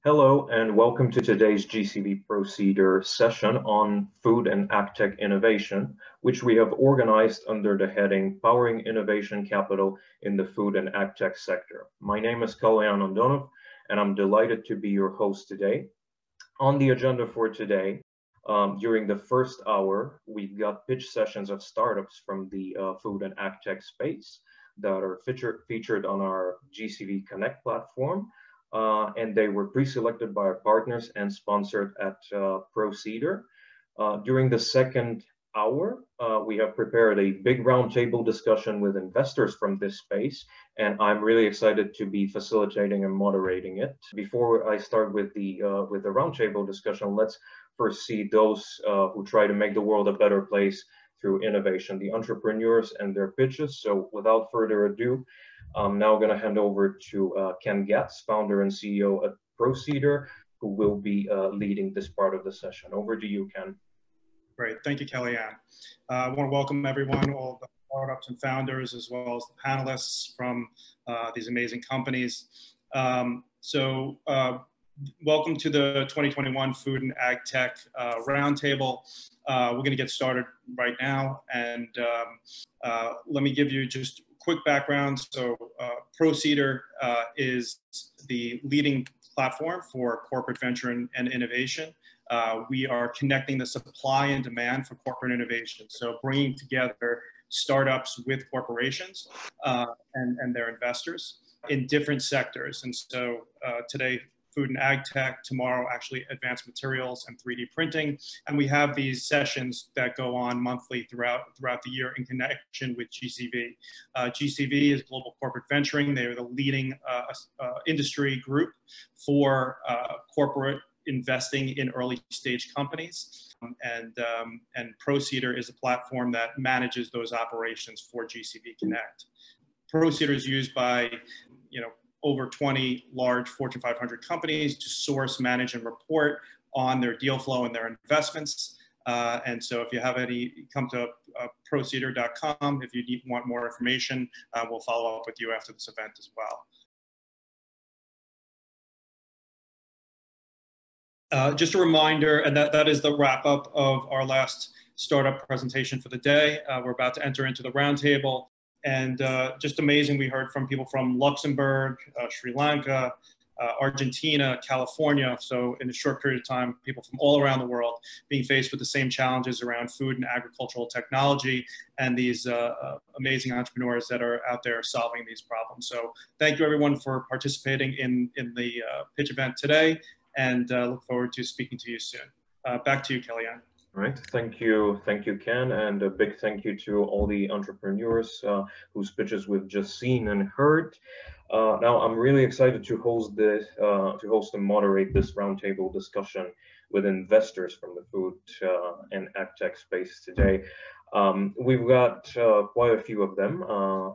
Hello and welcome to today's GCV Procedure session on food and Agtech innovation, which we have organized under the heading Powering Innovation Capital in the Food and Agtech Sector. My name is Kalyan Andonov and I'm delighted to be your host today. On the agenda for today, during the first hour, we've got pitch sessions of startups from the food and Agtech space that are featured on our GCV Connect platform. And they were pre-selected by our partners and sponsored at Procedure. During the second hour, we have prepared a big roundtable discussion with investors from this space, and I'm really excited to be facilitating and moderating it. Before I start with the roundtable discussion, let's first see those who try to make the world a better place through innovation, the entrepreneurs and their pitches. So without further ado, I'm now going to hand over to Ken Goetz, founder and CEO at Procedure, who will be leading this part of the session. Over to you, Ken. Great, thank you, Kellyanne. I want to welcome everyone, all the startups and founders, as well as the panelists from these amazing companies. Welcome to the 2021 Food and Agtech Roundtable. We're going to get started right now, and let me give you just quick background. So Procedure is the leading platform for corporate venture and innovation. We are connecting the supply and demand for corporate innovation. So bringing together startups with corporations and their investors in different sectors. And so today, food and ag tech, tomorrow actually advanced materials and 3D printing. And we have these sessions that go on monthly throughout the year in connection with GCV. GCV is Global Corporate Venturing. They are the leading industry group for corporate investing in early stage companies. And Procedure is a platform that manages those operations for GCV Connect. Procedure is used by, over 20 large Fortune 500 companies to source, manage, and report on their deal flow and their investments. And so if you have any, come to procedure.com. If you want more information, we'll follow up with you after this event as well. Just a reminder, and that is the wrap up of our last startup presentation for the day. We're about to enter into the roundtable. And just amazing, we heard from people from Luxembourg, Sri Lanka, Argentina, California. So in a short period of time, people from all around the world being faced with the same challenges around food and agricultural technology, and these amazing entrepreneurs that are out there solving these problems. So thank you everyone for participating in the pitch event today, and look forward to speaking to you soon. Back to you, Kellyanne. All right, thank you, Ken, and a big thank you to all the entrepreneurs whose pitches we've just seen and heard. Now, I'm really excited to host and moderate this roundtable discussion with investors from the food and Agtech space today. We've got quite a few of them.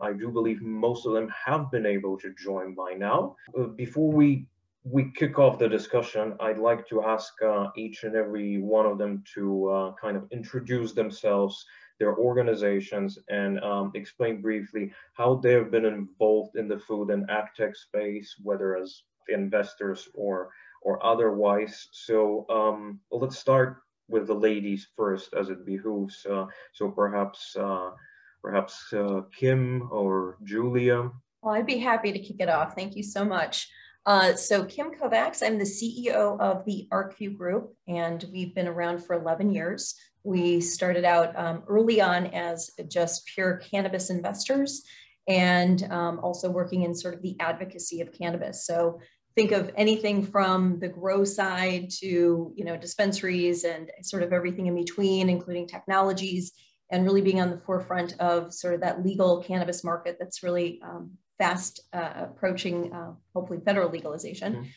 I do believe most of them have been able to join by now. Before we kick off the discussion, I'd like to ask each and every one of them to kind of introduce themselves, their organizations, and explain briefly how they've been involved in the food and Agtech space, whether as investors or otherwise. So let's start with the ladies first, as it behooves. So perhaps Kim or Julia. Well, I'd be happy to kick it off. Thank you so much. So Kim Kovacs, I'm the CEO of the Artview Group, and we've been around for 11 years. We started out early on as just pure cannabis investors, and also working in sort of the advocacy of cannabis. So think of anything from the grow side to, dispensaries and sort of everything in between, including technologies, and really being on the forefront of sort of that legal cannabis market that's really fast approaching, hopefully, federal legalization.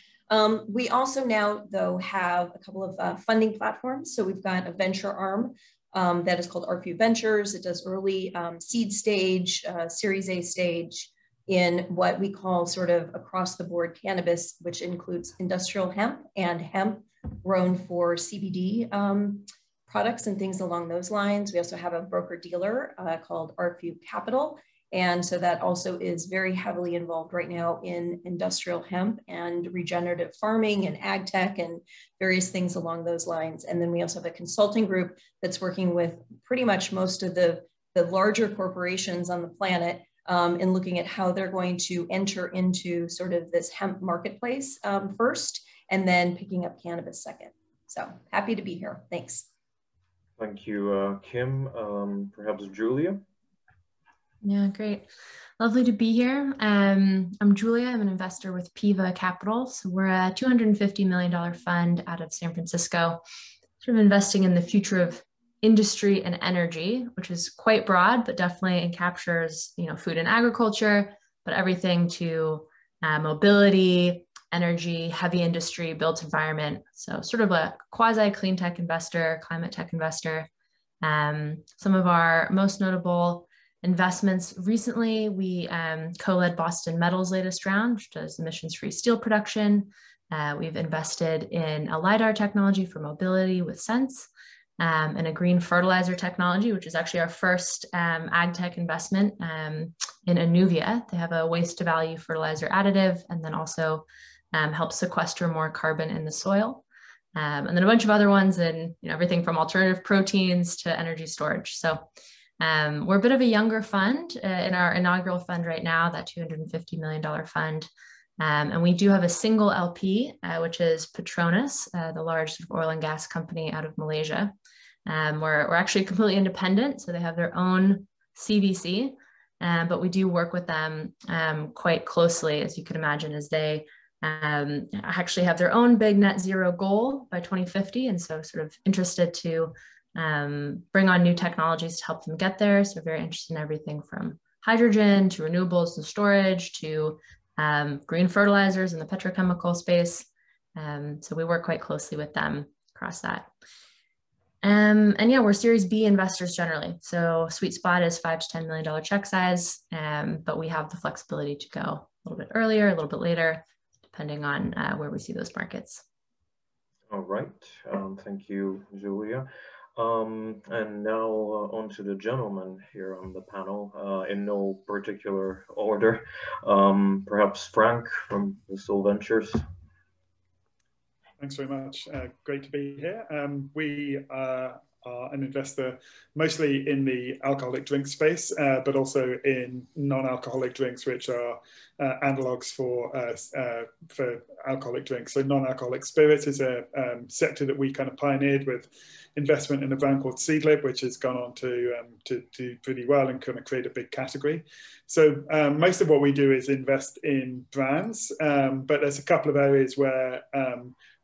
We also now, though, have a couple of funding platforms. So we've got a venture arm that is called Artview Ventures. It does early seed stage, Series A stage in what we call sort of across the board cannabis, which includes industrial hemp and hemp grown for CBD products and things along those lines. We also have a broker dealer called Artview Capital. And so that also is very heavily involved right now in industrial hemp and regenerative farming and ag tech and various things along those lines. And then we also have a consulting group that's working with pretty much most of the larger corporations on the planet in looking at how they're going to enter into sort of this hemp marketplace first, and then picking up cannabis second. So happy to be here. Thanks. Thank you, Kim. Perhaps Julia? Yeah, great. Lovely to be here. I'm Julia. I'm an investor with Eva Capital. So we're a $250 million fund out of San Francisco, sort of investing in the future of industry and energy, which is quite broad, but definitely captures, food and agriculture, but everything to mobility, energy, heavy industry, built environment. So sort of a quasi clean tech investor, climate tech investor. Some of our most notable investments recently, we co-led Boston Metal's latest round, which does emissions-free steel production. We've invested in a LiDAR technology for mobility with Sense, and a green fertilizer technology, which is actually our first ag tech investment in Anuvia. They have a waste to value fertilizer additive, and then also help sequester more carbon in the soil. And then a bunch of other ones in everything from alternative proteins to energy storage. So we're a bit of a younger fund in our inaugural fund right now, that $250 million fund. And we do have a single LP, which is Petronas, the large oil and gas company out of Malaysia. We're actually completely independent, so they have their own CVC, but we do work with them quite closely, as you can imagine, as they actually have their own big net zero goal by 2050, and so sort of interested to bring on new technologies to help them get there. So very interested in everything from hydrogen to renewables and storage to green fertilizers in the petrochemical space. So we work quite closely with them across that. And yeah, we're Series B investors generally. So sweet spot is $5 to $10 million check size, but we have the flexibility to go a little bit earlier, a little bit later, depending on where we see those markets. All right, thank you, Julia. And now on to the gentleman here on the panel, in no particular order. Perhaps Frank from the Soul Ventures. Thanks very much. Great to be here. We are an investor mostly in the alcoholic drink space, but also in non-alcoholic drinks, which are analogs for alcoholic drinks. So non-alcoholic spirits is a sector that we kind of pioneered with investment in a brand called Seedlip, which has gone on to do pretty well and kind of create a big category. So most of what we do is invest in brands, but there's a couple of areas where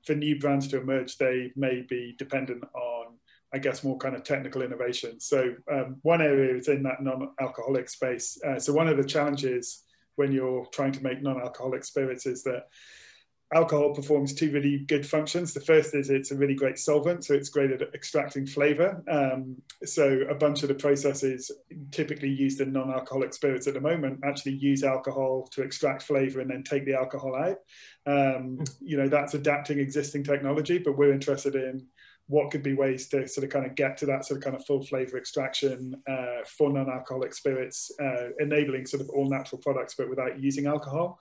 for new brands to emerge, they may be dependent on, I guess, more kind of technical innovation. So one area is in that non-alcoholic space. So one of the challenges when you're trying to make non-alcoholic spirits is that alcohol performs two really good functions. The first is it's a really great solvent, so it's great at extracting flavor. So a bunch of the processes typically used in non-alcoholic spirits at the moment actually use alcohol to extract flavor and then take the alcohol out. That's adapting existing technology, but we're interested in what could be ways to sort of kind of get to that sort of kind of full flavor extraction for non-alcoholic spirits, enabling sort of all natural products, but without using alcohol.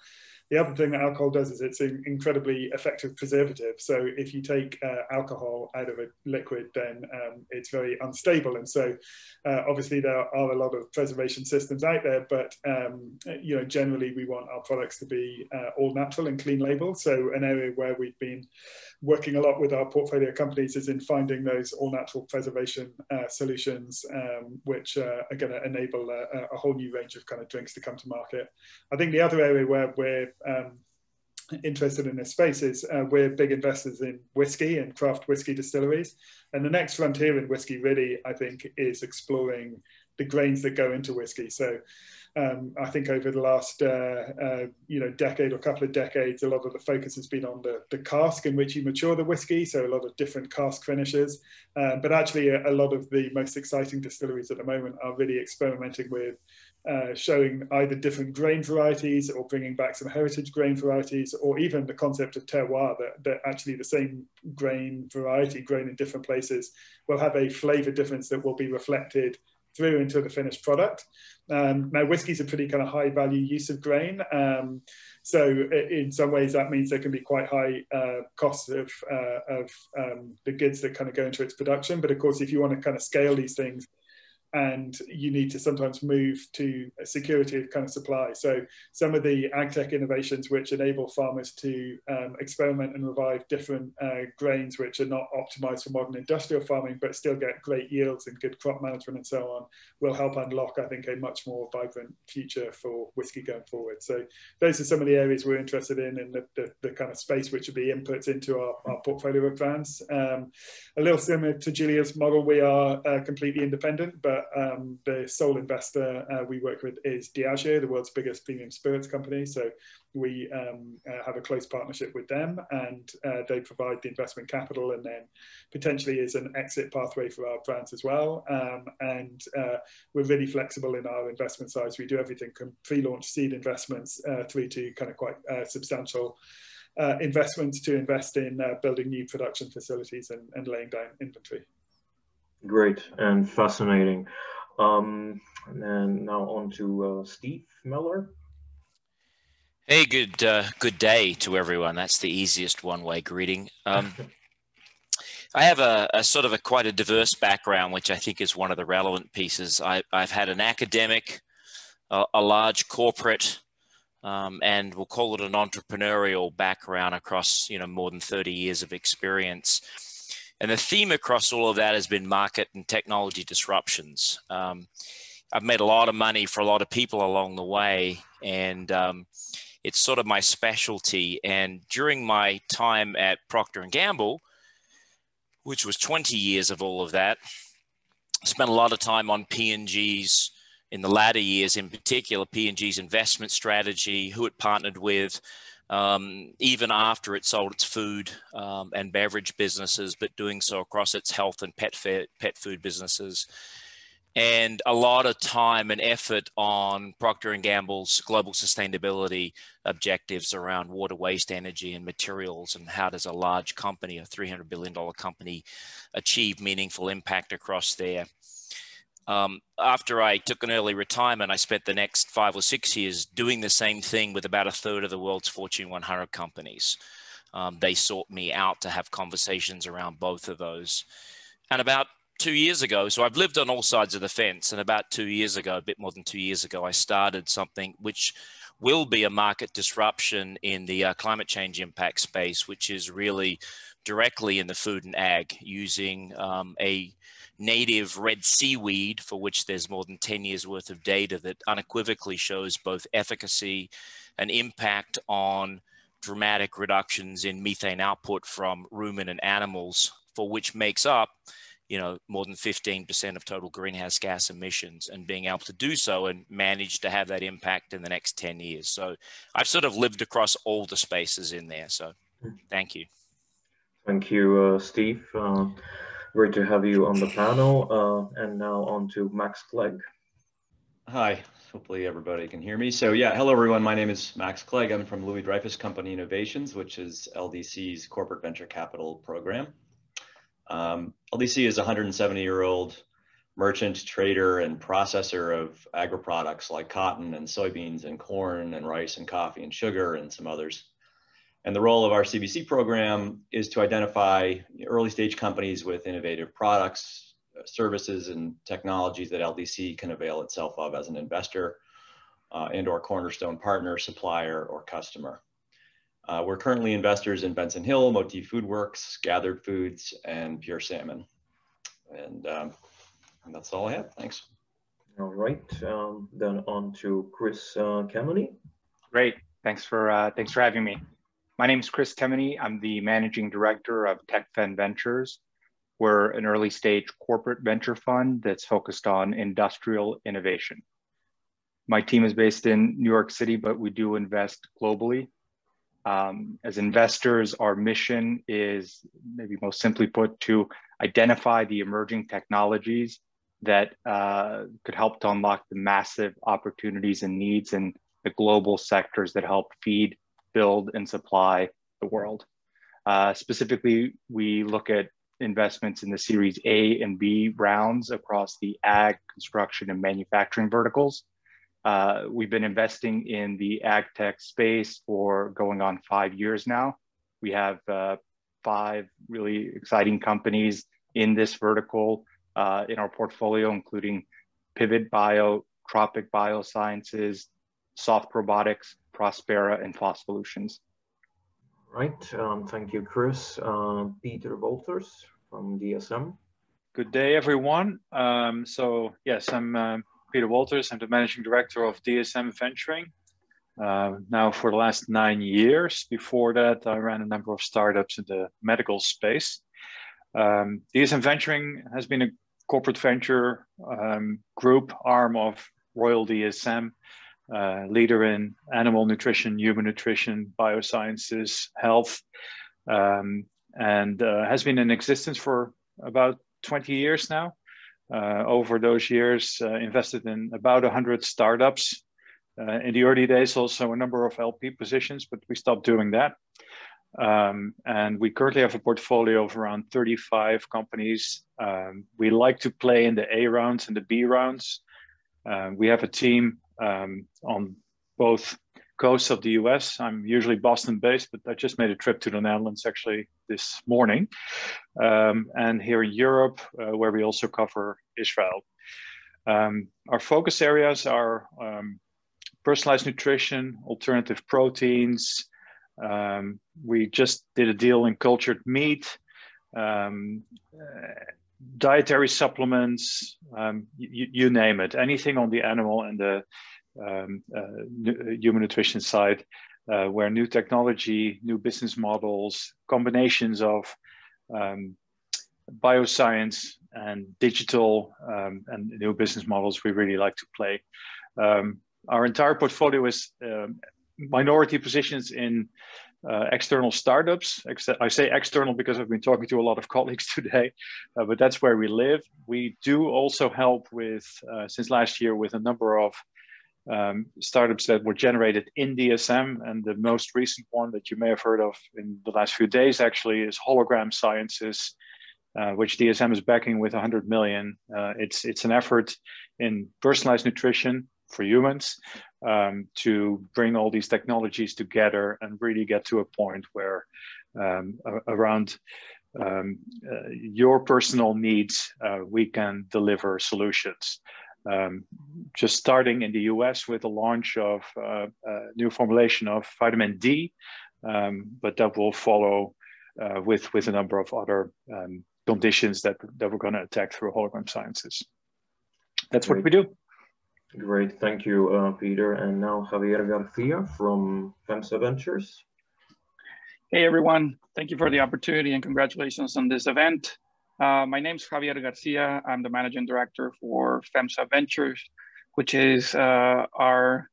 The other thing that alcohol does is it's an incredibly effective preservative. So if you take alcohol out of a liquid, then it's very unstable. And so obviously there are a lot of preservation systems out there, but generally we want our products to be all natural and clean label. So an area where we've been working a lot with our portfolio companies is in finding those all natural preservation solutions, which are going to enable a whole new range of kind of drinks to come to market. I think the other area where we're interested in this space is we're big investors in whiskey and craft whiskey distilleries. And the next frontier in whiskey really, I think, is exploring the grains that go into whiskey. So I think over the last decade or couple of decades, a lot of the focus has been on the cask in which you mature the whiskey, so a lot of different cask finishes. But actually a lot of the most exciting distilleries at the moment are really experimenting with showing either different grain varieties or bringing back some heritage grain varieties, or even the concept of terroir, that actually the same grain variety grown in different places will have a flavor difference that will be reflected through into the finished product. Now, whiskey is a pretty kind of high value use of grain. So in some ways that means there can be quite high costs of the goods that kind of go into its production. But of course, if you want to kind of scale these things, and you need to sometimes move to a security of kind of supply. So some of the Agtech innovations which enable farmers to experiment and revive different grains which are not optimized for modern industrial farming, but still get great yields and good crop management and so on, will help unlock, I think, a much more vibrant future for whiskey going forward. So those are some of the areas we're interested in, and the kind of space which would be inputs into our portfolio of brands. A little similar to Julia's model, we are completely independent, but the sole investor we work with is Diageo, the world's biggest premium spirits company. So we have a close partnership with them, and they provide the investment capital, and then potentially is an exit pathway for our brands as well. And we're really flexible in our investment size. We do everything from pre-launch seed investments through to kind of quite substantial investments to invest in building new production facilities and laying down inventory. Great and fascinating. And then now on to Steve Miller. Hey, good day to everyone. That's the easiest one-way greeting. I have a sort of quite a diverse background, which I think is one of the relevant pieces. I've had an academic, a large corporate, and we'll call it an entrepreneurial background across more than 30 years of experience. And the theme across all of that has been market and technology disruptions. I've made a lot of money for a lot of people along the way, and it's sort of my specialty. And during my time at Procter & Gamble, which was 20 years of all of that, I spent a lot of time on P&G's, in the latter years in particular, P&G's investment strategy, who it partnered with, even after it sold its food and beverage businesses, but doing so across its health and pet food businesses. And a lot of time and effort on Procter & Gamble's global sustainability objectives around water, waste, energy, and materials, and how does a large company, a $300 billion company, achieve meaningful impact across there. After I took an early retirement, I spent the next 5 or 6 years doing the same thing with about a third of the world's Fortune 100 companies. They sought me out to have conversations around both of those. And about 2 years ago, so I've lived on all sides of the fence, and about 2 years ago, a bit more than 2 years ago, I started something which will be a market disruption in the climate change impact space, which is really directly in the food and ag, using a native red seaweed, for which there's more than 10 years worth of data that unequivocally shows both efficacy and impact on dramatic reductions in methane output from ruminant animals, for which makes up more than 15% of total greenhouse gas emissions, and being able to do so and manage to have that impact in the next 10 years. So I've sort of lived across all the spaces in there. So thank you. Thank you, Steve. Great to have you on the panel. And now on to Max Clegg. Hi, hopefully everybody can hear me. So yeah, hello everyone. My name is Max Clegg. I'm from Louis Dreyfus Company Innovations, which is LDC's corporate venture capital program. LDC is a 170-year-old merchant, trader, and processor of agri-products like cotton and soybeans and corn and rice and coffee and sugar and some others. And the role of our CVC program is to identify early stage companies with innovative products, services, and technologies that LDC can avail itself of as an investor and or cornerstone partner, supplier, or customer. We're currently investors in Benson Hill, Motif Foodworks, Gathered Foods, and Pure Salmon. And that's all I have. Thanks. All right. Then on to Chris Timoney. Great. Thanks for having me. My name is Chris Timoney. I'm the managing director of TechFen Ventures. We're an early stage corporate venture fund that's focused on industrial innovation. My team is based in New York City, but we do invest globally. As investors, our mission is, maybe most simply put, to identify the emerging technologies that could help to unlock the massive opportunities and needs in the global sectors that help feed, build, and supply the world. Specifically, we look at investments in the Series A and B rounds across the ag, construction, and manufacturing verticals. We've been investing in the Agtech space for going on 5 years now. We have 5 really exciting companies in this vertical in our portfolio, including Pivot Bio, Tropic Biosciences, Soft Robotics, Prospera, and FOSS Solutions. Right, thank you, Chris. Peter Wolters from DSM. Good day, everyone. So yes, I'm Peter Wolters. I'm the Managing Director of DSM Venturing. Now for the last 9 years. Before that, I ran a number of startups in the medical space. DSM Venturing has been a corporate venture group arm of Royal DSM, leader in animal nutrition, human nutrition, biosciences, health, and has been in existence for about 20 years now. Over those years, invested in about 100 startups. In the early days, also a number of LP positions, but we stopped doing that. And we currently have a portfolio of around 35 companies. We like to play in the A rounds and the B rounds. We have a team on both coasts of the US. I'm usually Boston based, but I just made a trip to the Netherlands actually this morning. And here in Europe, where we also cover Israel. Our focus areas are personalized nutrition, alternative proteins. We just did a deal in cultured meat, dietary supplements, you name it, anything on the animal and the human nutrition side, where new technology, new business models, combinations of bioscience and digital and new business models we really like to play. Our entire portfolio is minority positions in external startups. I say external because I've been talking to a lot of colleagues today, but that's where we live. We do also help with, since last year, with a number of startups that were generated in DSM. And the most recent one that you may have heard of in the last few days actually is Hologram Sciences, which DSM is backing with 100 million. It's an effort in personalized nutrition for humans to bring all these technologies together and really get to a point where around your personal needs, we can deliver solutions. Just starting in the US with the launch of a new formulation of vitamin D, but that will follow with a number of other conditions that we're going to attack through Hologram Sciences. That's what we do. Great, thank you, Peter. And now Javier Garcia from FEMSA Ventures. Hey everyone, thank you for the opportunity and congratulations on this event. My name is Javier Garcia. I'm the Managing Director for FEMSA Ventures, which is our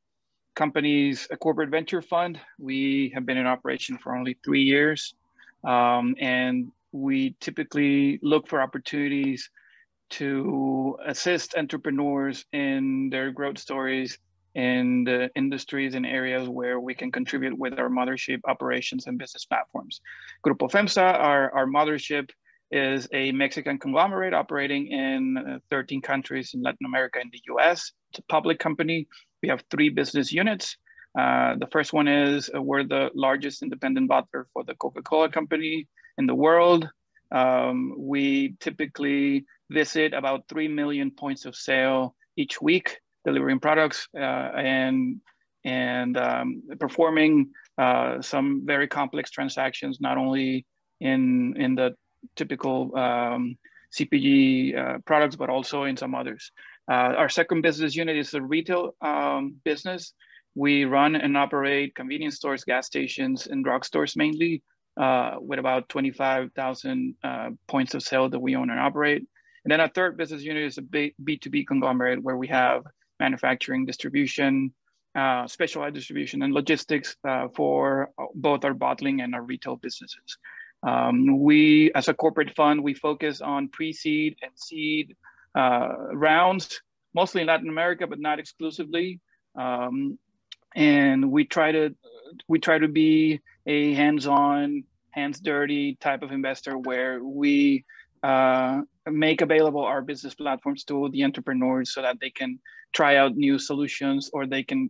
company's corporate venture fund. We have been in operation for only 3 years, and we typically look for opportunities to assist entrepreneurs in their growth stories in the industries and areas where we can contribute with our mothership operations and business platforms. Grupo FEMSA, our mothership, is a Mexican conglomerate operating in 13 countries in Latin America and the US. It's a public company. We have 3 business units. The first one is we're the largest independent bottler for the Coca-Cola company in the world. We typically visit about 3 million points of sale each week, delivering products and performing some very complex transactions, not only in the typical CPG products, but also in some others. Our second business unit is the retail business. We run and operate convenience stores, gas stations, and drugstores mainly, with about 25,000 points of sale that we own and operate. And then our third business unit is a B2B conglomerate where we have manufacturing, distribution, specialized distribution, and logistics for both our bottling and our retail businesses. We, as a corporate fund, we focus on pre-seed and seed rounds, mostly in Latin America, but not exclusively. And we try to be a hands-on, hands-dirty type of investor where we make available our business platforms to the entrepreneurs so that they can try out new solutions, or they can,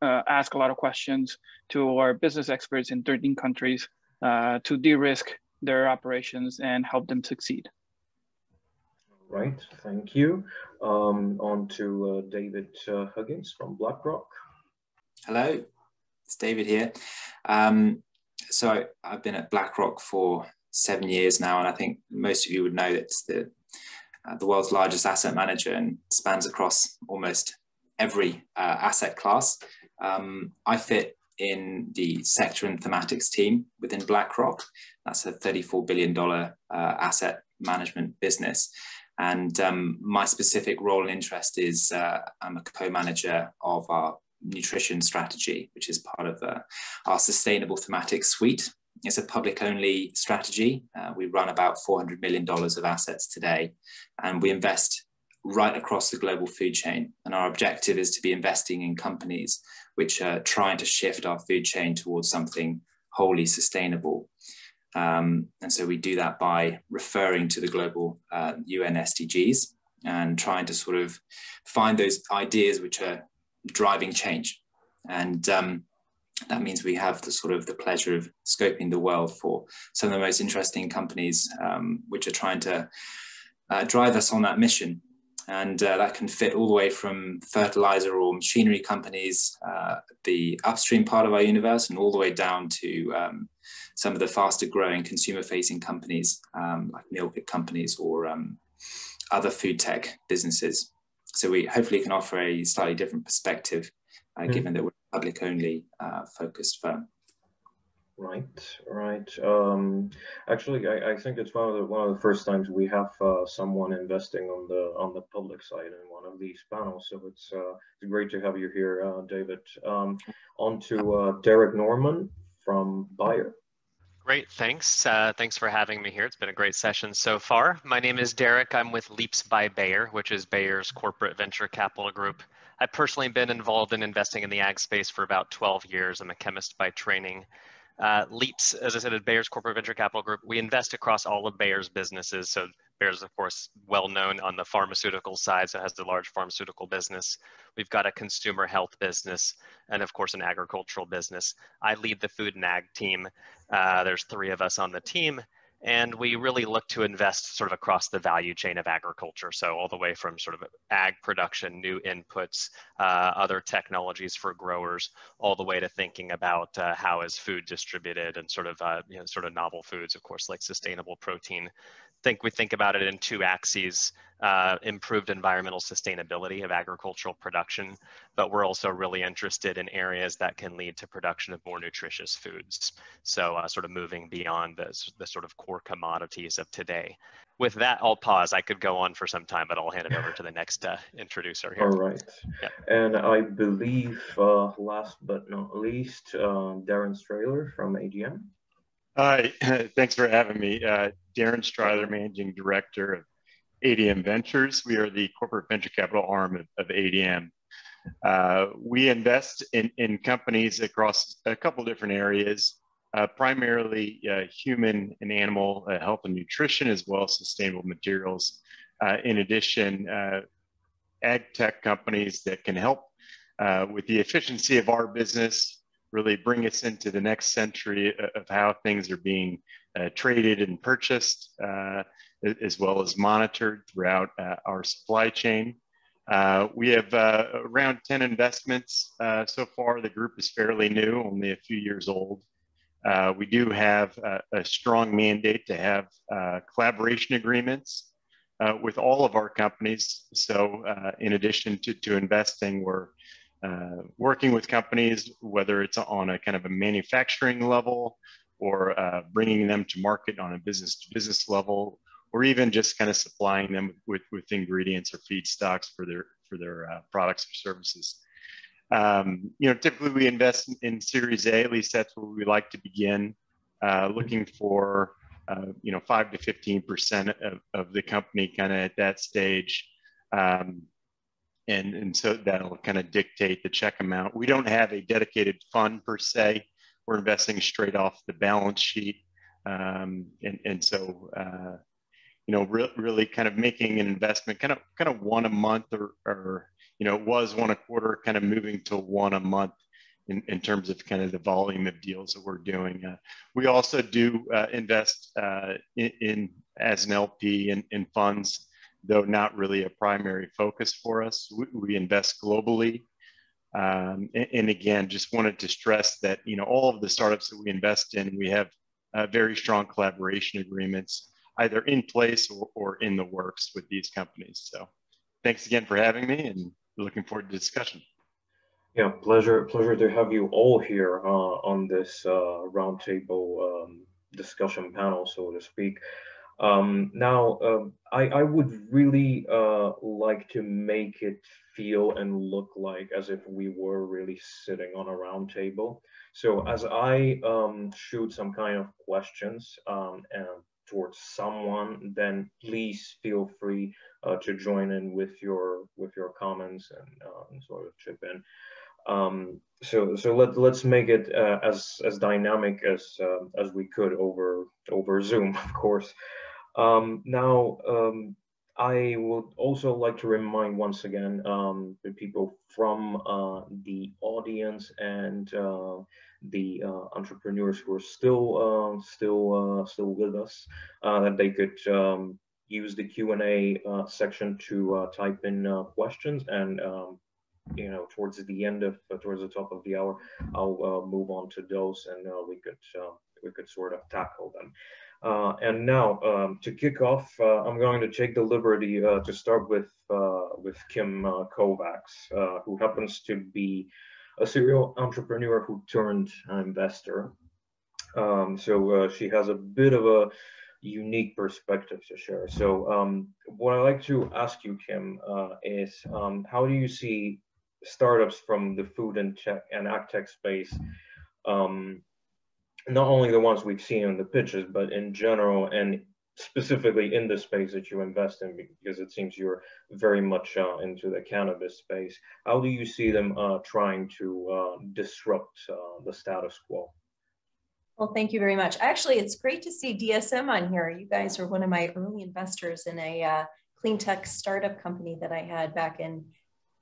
ask a lot of questions to our business experts in 13 countries to de-risk their operations and help them succeed. Right, thank you. On to David Huggins from BlackRock. Hello, it's David here. So I've been at BlackRock for 7 years now, and I think most of you would know that it's the world's largest asset manager and spans across almost every asset class. I fit in the sector and thematics team within BlackRock. That's a $34 billion asset management business. And my specific role and interest is I'm a co-manager of our nutrition strategy, which is part of our sustainable thematic suite. It's a public-only strategy. We run about $400 million of assets today, and we invest right across the global food chain. And our objective is to be investing in companies which are trying to shift our food chain towards something wholly sustainable. And so we do that by referring to the global UN SDGs and trying to sort of find those ideas which are driving change. And that means we have the pleasure of scoping the world for some of the most interesting companies which are trying to drive us on that mission. And that can fit all the way from fertilizer or machinery companies, the upstream part of our universe, and all the way down to some of the faster growing consumer facing companies like meal kit companies or other food tech businesses. So we hopefully can offer a slightly different perspective given that we're a public only focused firm. Right. Actually, I think it's one of the first times we have someone investing on the public side in one of these panels. So it's great to have you here, David. On to Derek Norman from Bayer. Great, thanks. Thanks for having me here. It's been a great session so far. My name is Derek. I'm with Leaps by Bayer, which is Bayer's corporate venture capital group. I've personally been involved in investing in the ag space for about 12 years. I'm a chemist by training. Leaps, as I said, is Bayer's corporate venture capital group. We invest across all of Bayer's businesses. So Bayer's, of course, well known on the pharmaceutical side, so it has a large pharmaceutical business. We've got a consumer health business, and of course, an agricultural business. I lead the food and ag team. There's 3 of us on the team, and we really look to invest sort of across the value chain of agriculture. So all the way from sort of ag production, new inputs, other technologies for growers, all the way to thinking about how is food distributed and sort of novel foods, of course, like sustainable protein. We think about it in 2 axes, improved environmental sustainability of agricultural production, but we're also really interested in areas that can lead to production of more nutritious foods. So sort of moving beyond the sort of core commodities of today. With that, I'll pause. I could go on for some time, but I'll hand it over to the next introducer here. All right. Yeah. And I believe last but not least, Darren Tyler from ADM. Hi, thanks for having me. Darren Tyler, Managing Director of ADM Ventures. We are the corporate venture capital arm of ADM. We invest in companies across a couple different areas, primarily human and animal health and nutrition, as well as sustainable materials. In addition, ag tech companies that can help with the efficiency of our business, really bring us into the next century of how things are being traded and purchased, as well as monitored throughout our supply chain. We have around 10 investments so far. The group is fairly new, only a few years old. We do have a strong mandate to have collaboration agreements with all of our companies. So in addition to investing, we're working with companies, whether it's on a kind of a manufacturing level or bringing them to market on a business-to-business level, or even just kind of supplying them with ingredients or feedstocks for their products or services. Typically we invest in Series A, at least that's where we like to begin, looking for 5 to 15% of the company kind of at that stage. And so that'll kind of dictate the check amount. We don't have a dedicated fund per se. We're investing straight off the balance sheet. So really kind of making an investment, kind of one a month, or it was one a quarter, kind of moving to one a month in terms of kind of the volume of deals that we're doing. We also do invest in as an LP in funds, though not really a primary focus for us. We invest globally. And again, just wanted to stress that, all of the startups that we invest in, we have very strong collaboration agreements, either in place or in the works with these companies. So thanks again for having me, and looking forward to the discussion. Yeah, pleasure to have you all here on this roundtable discussion panel, so to speak. Now, I would really like to make it feel and look like as if we were really sitting on a round table. So as I shoot some kind of questions and towards someone, then please feel free to join in with your comments and sort of chip in. So let's make it as dynamic as we could over Zoom, of course. Now, I would also like to remind once again the people from the audience and the entrepreneurs who are still with us, that they could use the Q&A section to type in questions, and towards the top of the hour, I'll move on to those, and we could sort of tackle them. And now, to kick off, I'm going to take the liberty to start with Kim Kovacs, who happens to be a serial entrepreneur who turned an investor. So she has a bit of a unique perspective to share. So what I'd like to ask you, Kim, is how do you see startups from the food and tech and Agtech space, not only the ones we've seen in the pitches, but in general, and specifically in the space that you invest in, because it seems you're very much into the cannabis space. How do you see them trying to disrupt the status quo? Well, thank you very much. Actually, it's great to see DSM on here. You guys are one of my early investors in a clean tech startup company that I had back in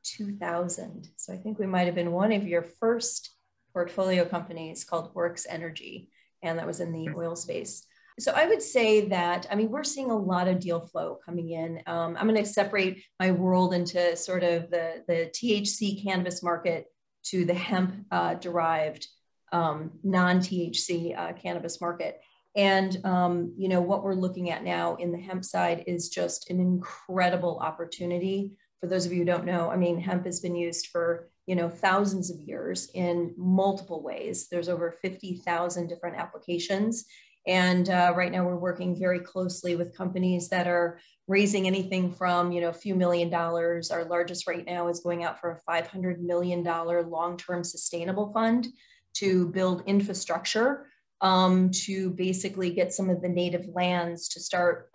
2000. So I think we might have been one of your first portfolio companies, called Works Energy, and that was in the oil space. So I would say that, we're seeing a lot of deal flow coming in. I'm going to separate my world into sort of the THC cannabis market to the hemp derived non-THC cannabis market. And, what we're looking at now in the hemp side is just an incredible opportunity. For those of you who don't know, hemp has been used for, thousands of years in multiple ways. There's over 50,000 different applications. And right now we're working very closely with companies that are raising anything from, a few $1 million. Our largest right now is going out for a $500 million long-term sustainable fund to build infrastructure to basically get some of the native lands to start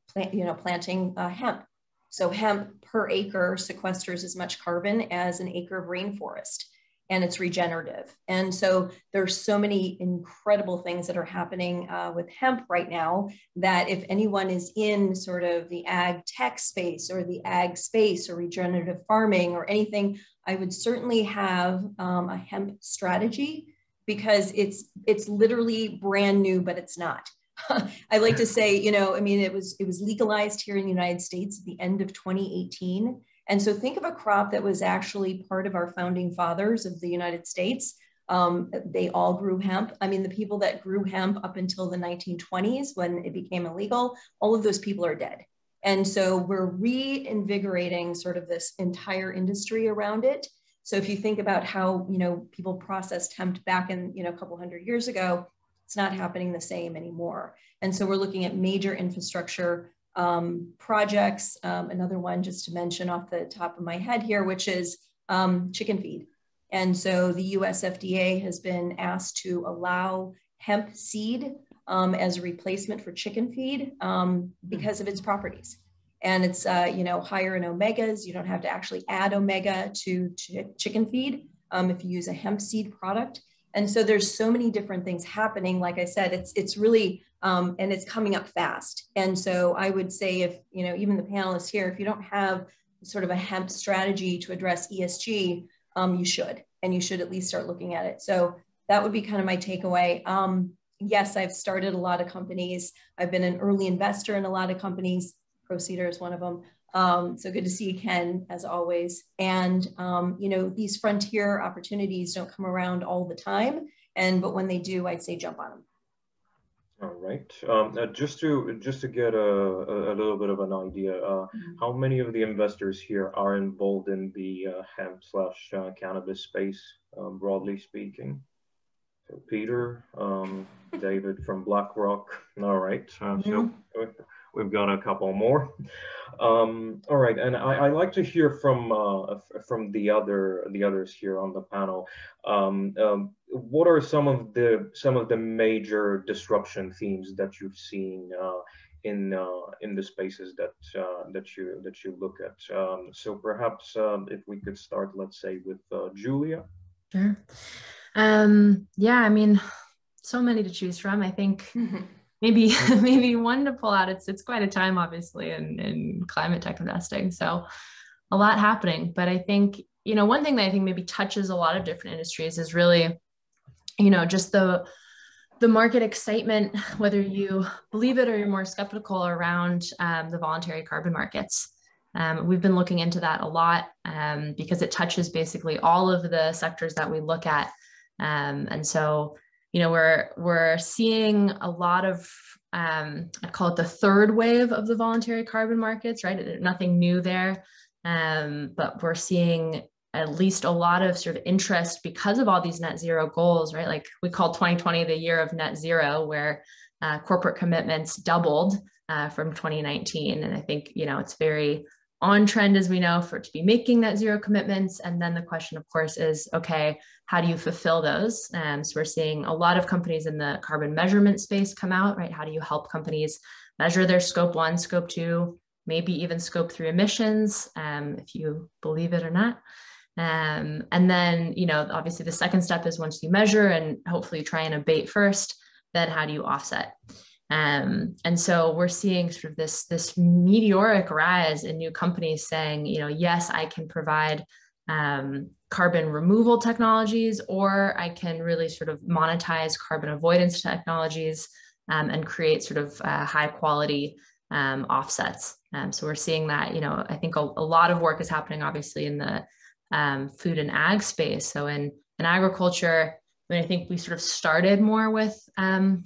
planting hemp. So hemp per acre sequesters as much carbon as an acre of rainforest, and it's regenerative. And so there's so many incredible things that are happening with hemp right now that if anyone is in sort of the ag tech space or the ag space or regenerative farming or anything, I would certainly have a hemp strategy, because it's literally brand new, but it's not. I like to say, it was legalized here in the United States at the end of 2018. And so think of a crop that was actually part of our founding fathers of the United States. They all grew hemp. The people that grew hemp up until the 1920s, when it became illegal, all of those people are dead. And so we're reinvigorating sort of this entire industry around it. So if you think about how, people processed hemp back in, a couple hundred years ago, it's not happening the same anymore. And so we're looking at major infrastructure projects. Another one just to mention off the top of my head here, which is chicken feed. And so the US FDA has been asked to allow hemp seed as a replacement for chicken feed because of its properties. And it's higher in omegas. You don't have to actually add omega to chicken feed if you use a hemp seed product. And so there's so many different things happening. Like I said, it's really, and it's coming up fast. And so I would say if, even the panelists here, if you don't have sort of a hemp strategy to address ESG, you should, and you should at least start looking at it. So that would be kind of my takeaway. Yes, I've started a lot of companies. I've been an early investor in a lot of companies. Proseeder is one of them. So good to see you, Ken, as always. And, these frontier opportunities don't come around all the time. But when they do, I'd say jump on them. All right. Just to get a little bit of an idea, how many of the investors here are involved in the hemp/cannabis space, broadly speaking? So Peter, David from BlackRock. All right. So we've got a couple more. All right, and I like to hear from the others here on the panel. What are some of the major disruption themes that you've seen in the spaces that you look at? So perhaps if we could start, let's say, with Julia. Sure. Yeah, I mean, so many to choose from. I think maybe one to pull out. It's quite a time, obviously, in climate tech investing. So a lot happening. But I think, one thing that I think maybe touches a lot of different industries is really, just the market excitement, whether you believe it or you're more skeptical around the voluntary carbon markets. We've been looking into that a lot because it touches basically all of the sectors that we look at. And so, we're seeing a lot of, I'd call it the third wave of the voluntary carbon markets, right? Nothing new there, but we're seeing at least a lot of sort of interest because of all these net zero goals, right? Like we call 2020 the year of net zero, where corporate commitments doubled from 2019. And I think, it's very on trend, as we know, for it to be making net zero commitments. And then the question, of course, is, okay, how do you fulfill those? So we're seeing a lot of companies in the carbon measurement space come out, right? How do you help companies measure their scope 1, scope 2, maybe even scope 3 emissions, if you believe it or not. And then, obviously the second step is once you measure and hopefully try and abate first, then how do you offset? And so we're seeing sort of this meteoric rise in new companies saying, yes, I can provide carbon removal technologies, or I can really sort of monetize carbon avoidance technologies and create sort of high quality offsets. So we're seeing that, I think a lot of work is happening, obviously, in the food and ag space. So in agriculture, I think we sort of started more with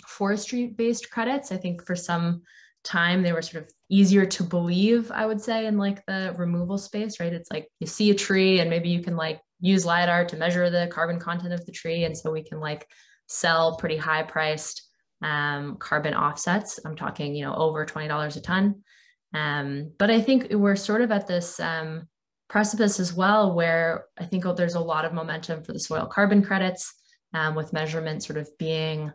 forestry-based credits. I think for some time they were sort of easier to believe, I would say, in like the removal space, right? It's like you see a tree and maybe you can like use LiDAR to measure the carbon content of the tree. And so we can like sell pretty high priced carbon offsets. I'm talking, over $20 a ton. But I think we're sort of at this precipice as well, where I think there's a lot of momentum for the soil carbon credits, with measurement sort of being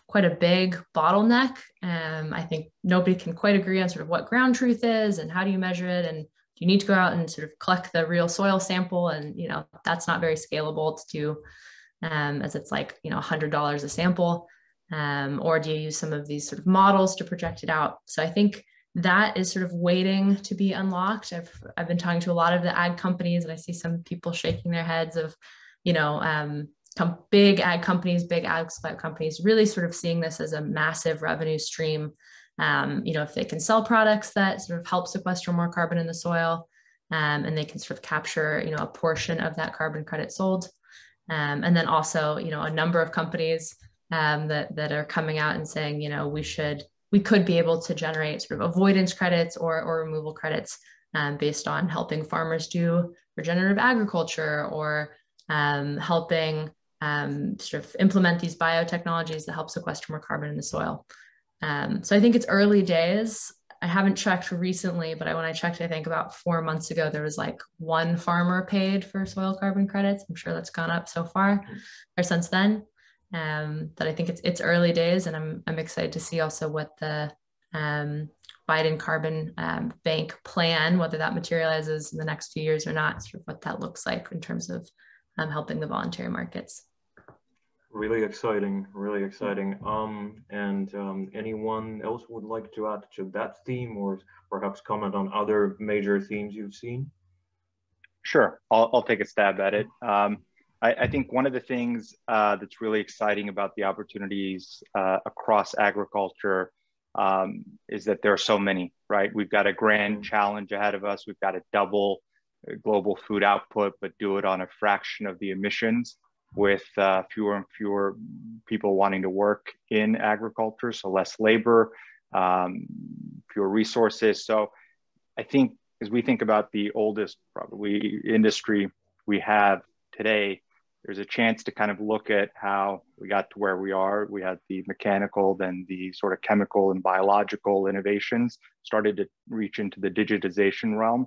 quite a big bottleneck. I think nobody can quite agree on sort of what ground truth is and how do you measure it, and you need to go out and sort of collect the real soil sample, and that's not very scalable to do, as it's like $100 a sample, or do you use some of these sort of models to project it out? So I think that is sort of waiting to be unlocked. I've been talking to a lot of the ag companies, and I see some people shaking their heads of big ag companies, big ag supply companies, really sort of seeing this as a massive revenue stream. If they can sell products that sort of help sequester more carbon in the soil, and they can sort of capture, a portion of that carbon credit sold. And then also, a number of companies that are coming out and saying, we could be able to generate sort of avoidance credits or removal credits based on helping farmers do regenerative agriculture, or helping sort of implement these biotechnologies that help sequester more carbon in the soil. So I think it's early days. I haven't checked recently, but when I checked, I think about 4 months ago, there was like one farmer paid for soil carbon credits. I'm sure that's gone up so far or since then. But I think it's early days, and I'm excited to see also what the Biden carbon bank plan, whether that materializes in the next few years or not, sort of what that looks like in terms of helping the voluntary markets. Really exciting, really exciting. Anyone else would like to add to that theme, or perhaps comment on other major themes you've seen? Sure, I'll take a stab at it. I think one of the things that's really exciting about the opportunities across agriculture is that there are so many, right? We've got a grand challenge ahead of us. We've got to double global food output, but do it on a fraction of the emissions, with fewer and fewer people wanting to work in agriculture, so less labor, fewer resources. So I think as we think about the oldest probably industry we have today, there's a chance to kind of look at how we got to where we are. We had the mechanical, then the sort of chemical and biological innovations started to reach into the digitization realm.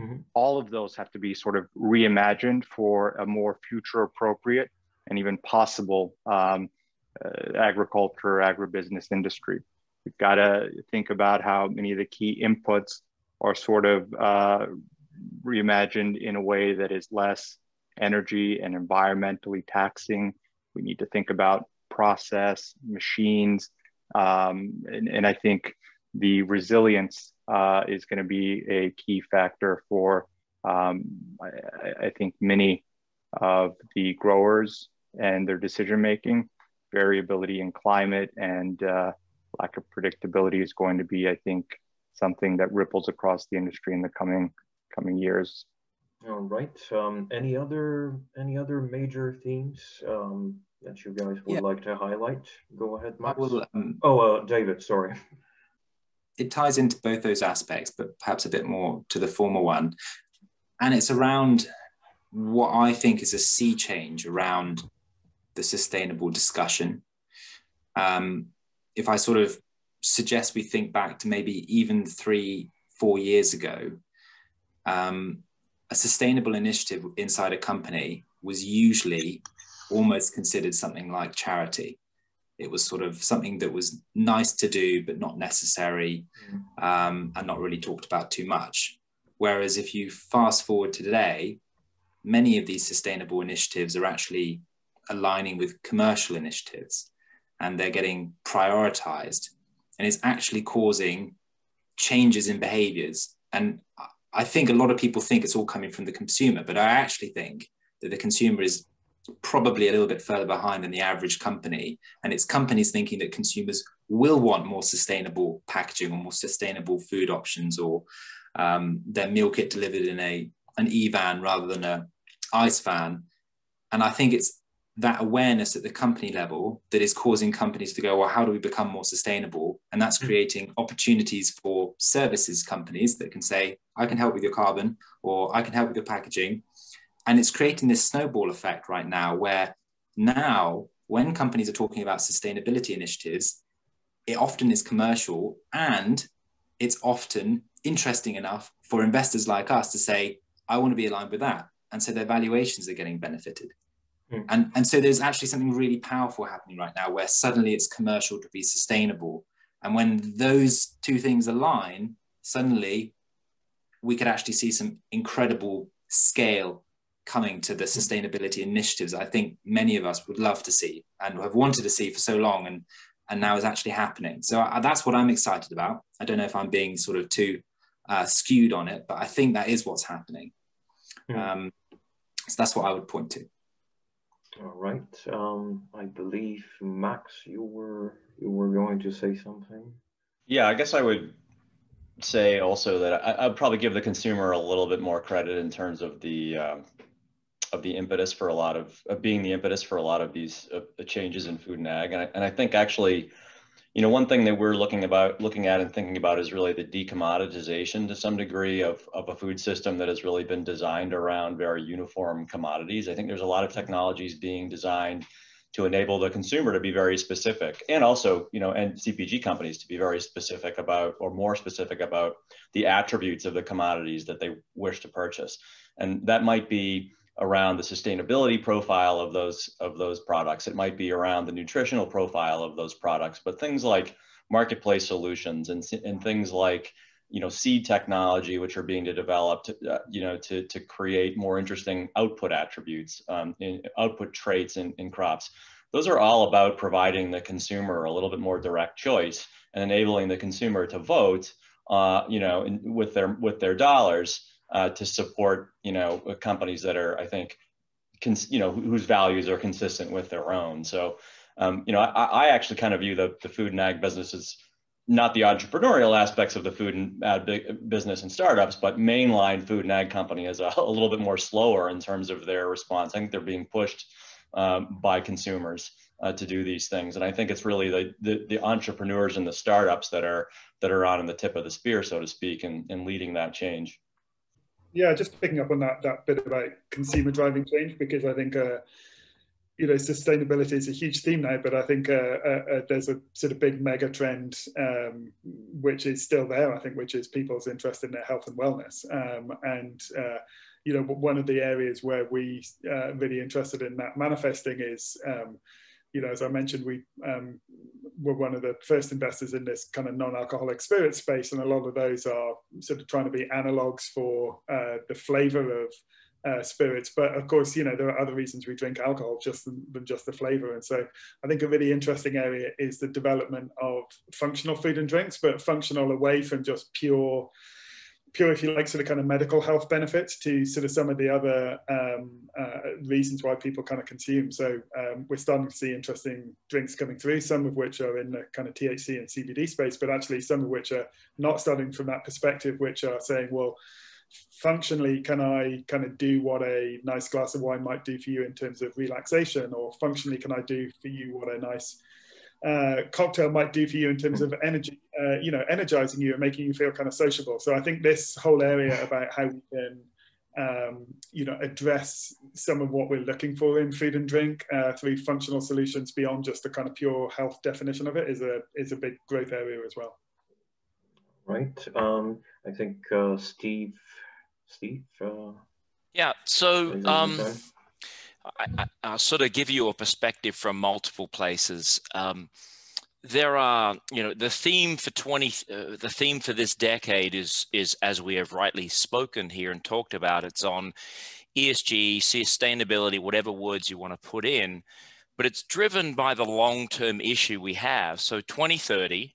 Mm-hmm. All of those have to be sort of reimagined for a more future appropriate and even possible agriculture, agribusiness industry. We've got to think about how many of the key inputs are sort of reimagined in a way that is less energy and environmentally taxing. We need to think about process, machines, and I think the resilience is going to be a key factor for, I think, many of the growers and their decision-making. Variability in climate and lack of predictability is going to be, I think, something that ripples across the industry in the coming years. All right. Any other major themes that you guys would like to highlight? Go ahead, Max. David, sorry. It ties into both those aspects, but perhaps a bit more to the former one. And it's around what I think is a sea change around the sustainable discussion. If I sort of suggest we think back to maybe even 3-4 years ago, a sustainable initiative inside a company was usually almost considered something like charity. It was sort of something that was nice to do, but not necessary, and not really talked about too much. Whereas if you fast forward to today, many of these sustainable initiatives are actually aligning with commercial initiatives, and they're getting prioritized, and it's actually causing changes in behaviors. And I think a lot of people think it's all coming from the consumer, but I actually think that the consumer is probably a little bit further behind than the average company. And it's companies thinking that consumers will want more sustainable packaging or more sustainable food options, or their meal kit delivered in an e-van rather than an ice van. And I think it's that awareness at the company level that is causing companies to go, well, how do we become more sustainable? And that's creating opportunities for services companies that can say, I can help with your carbon, or I can help with your packaging. And it's creating this snowball effect right now, where now when companies are talking about sustainability initiatives, it often is commercial, and it's often interesting enough for investors like us to say, I want to be aligned with that. And so their valuations are getting benefited. And so there's actually something really powerful happening right now, where suddenly it's commercial to be sustainable. And when those two things align, suddenly we could actually see some incredible scale coming to the sustainability initiatives I think many of us would love to see and have wanted to see for so long, and now is actually happening. So that's what I'm excited about. I don't know if I'm being sort of too skewed on it, but I think that is what's happening. So that's what I would point to. All right. I believe, Max, you were going to say something. Yeah, I guess I would say also that I'd probably give the consumer a little bit more credit in terms of the impetus for a lot of being the impetus for a lot of these changes in food and ag. And I think actually, one thing that we're looking at and thinking about is really the decommoditization to some degree of a food system that has really been designed around very uniform commodities. I think there's a lot of technologies being designed to enable the consumer to be very specific, and also, and CPG companies to be very specific about, or more specific about, the attributes of the commodities that they wish to purchase. And that might be around the sustainability profile of those products. It might be around the nutritional profile of those products, but things like marketplace solutions and things like, seed technology, which are being developed, to create more interesting output attributes, output traits in crops, those are all about providing the consumer a little bit more direct choice and enabling the consumer to vote, with their dollars to support, companies that are, I think, whose values are consistent with their own. So, I actually kind of view the food and ag business as not the entrepreneurial aspects of the food and ag business and startups, but mainline food and ag company is a little bit more slower in terms of their response. I think they're being pushed by consumers to do these things. And I think it's really the entrepreneurs and the startups that are on the tip of the spear, so to speak, and leading that change. Yeah, just picking up on that bit about consumer driving change, because I think sustainability is a huge theme now, but I think there's a sort of big mega trend which is still there, I think, which is people's interest in their health and wellness. One of the areas where we really interested in that manifesting is, as I mentioned, we were one of the first investors in this kind of non-alcoholic spirit space, and a lot of those are sort of trying to be analogs for the flavor of spirits. But of course, there are other reasons we drink alcohol than just the flavor. And so I think a really interesting area is the development of functional food and drinks, but functional away from just pure, if you like, sort of kind of medical health benefits to sort of some of the other reasons why people kind of consume. So we're starting to see interesting drinks coming through, some of which are in the kind of THC and CBD space, but actually some of which are not starting from that perspective, which are saying, well, functionally, can I kind of do what a nice glass of wine might do for you in terms of relaxation, or functionally, can I do for you what a nice cocktail might do for you in terms of energy, energizing you and making you feel kind of sociable. So I think this whole area about how we can, address some of what we're looking for in food and drink through functional solutions beyond just the kind of pure health definition of it is a big growth area as well. Right. I think Steve. Yeah. So I'll sort of give you a perspective from multiple places. There are, the theme for this decade is, as we have rightly spoken here and talked about, it's on ESG, sustainability, whatever words you want to put in, but it's driven by the long-term issue we have. So 2030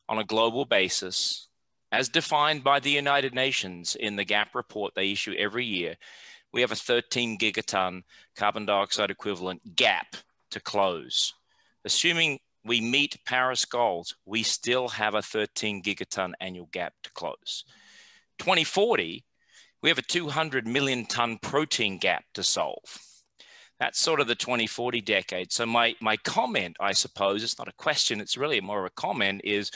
on a global basis, as defined by the United Nations in the GAP report they issue every year, we have a 13 gigaton carbon dioxide equivalent gap to close. Assuming we meet Paris goals, we still have a 13 gigaton annual gap to close. 2040, we have a 200 million ton protein gap to solve. That's sort of the 2040 decade. So my comment, I suppose, it's not a question, it's really more of a comment, is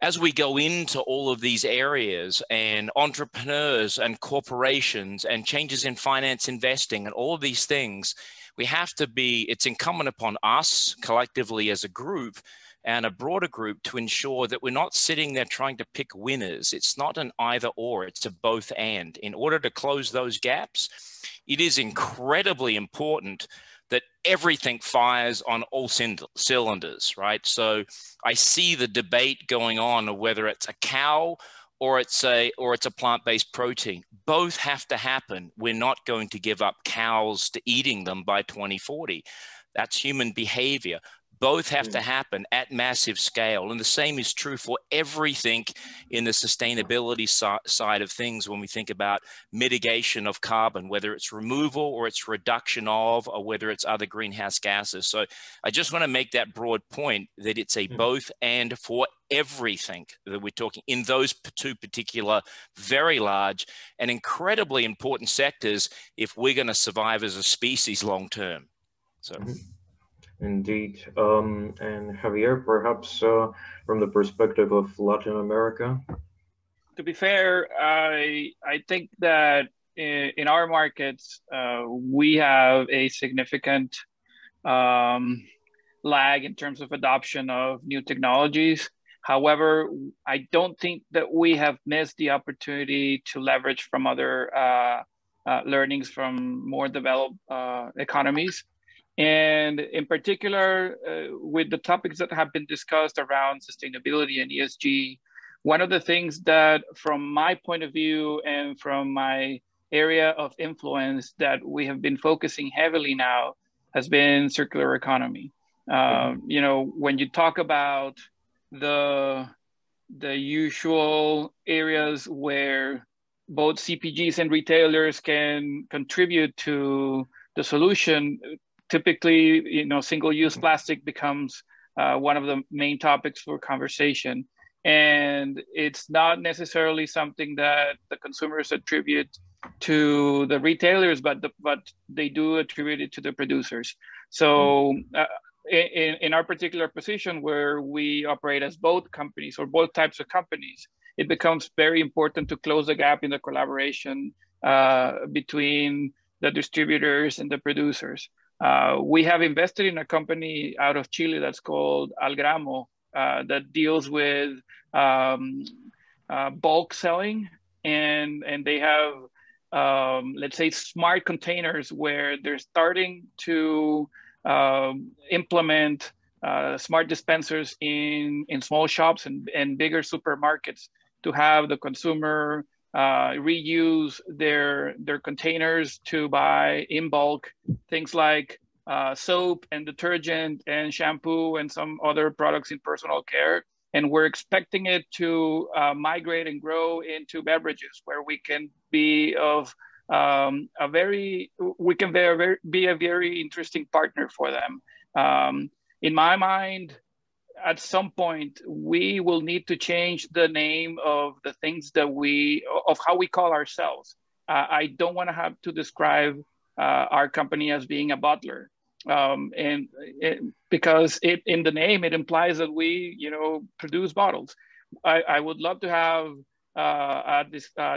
as we go into all of these areas and entrepreneurs and corporations and changes in finance investing and all of these things, we have to be, it's incumbent upon us collectively as a group and a broader group to ensure that we're not sitting there trying to pick winners. It's not an either or, it's a both and. In order to close those gaps, it is incredibly important that everything fires on all cylinders, right? So I see the debate going on of whether it's a cow or it's a plant-based protein. Both have to happen. We're not going to give up cows to eating them by 2040. That's human behavior. Both have to happen at massive scale. And the same is true for everything in the sustainability side of things when we think about mitigation of carbon, whether it's removal or it's reduction of, or whether it's other greenhouse gases. So I just want to make that broad point that it's a both and for everything that we're talking in those two particular, very large and incredibly important sectors if we're going to survive as a species long term. So. Indeed. And Javier, perhaps from the perspective of Latin America? To be fair, I think that in our markets, we have a significant lag in terms of adoption of new technologies. However, I don't think that we have missed the opportunity to leverage from other learnings from more developed economies. And in particular, with the topics that have been discussed around sustainability and ESG, one of the things that from my point of view and from my area of influence that we have been focusing heavily now has been circular economy. You know, when you talk about the usual areas where both CPGs and retailers can contribute to the solution, typically, you know, single-use plastic becomes one of the main topics for conversation. And it's not necessarily something that the consumers attribute to the retailers, but they do attribute it to the producers. So in our particular position, where we operate as both companies or both types of companies, it becomes very important to close the gap in the collaboration between the distributors and the producers. We have invested in a company out of Chile that's called Algramo that deals with bulk selling, and they have let's say smart containers where they're starting to implement smart dispensers in small shops and bigger supermarkets to have the consumer reuse their containers to buy in bulk things like soap and detergent and shampoo and some other products in personal care. And we're expecting it to migrate and grow into beverages, where we can be of be a very interesting partner for them. In my mind, at some point, we will need to change the name of the things that of how we call ourselves. I don't want to have to describe our company as being a bottler. Because in the name, it implies that we, you know, produce bottles. I would love to have a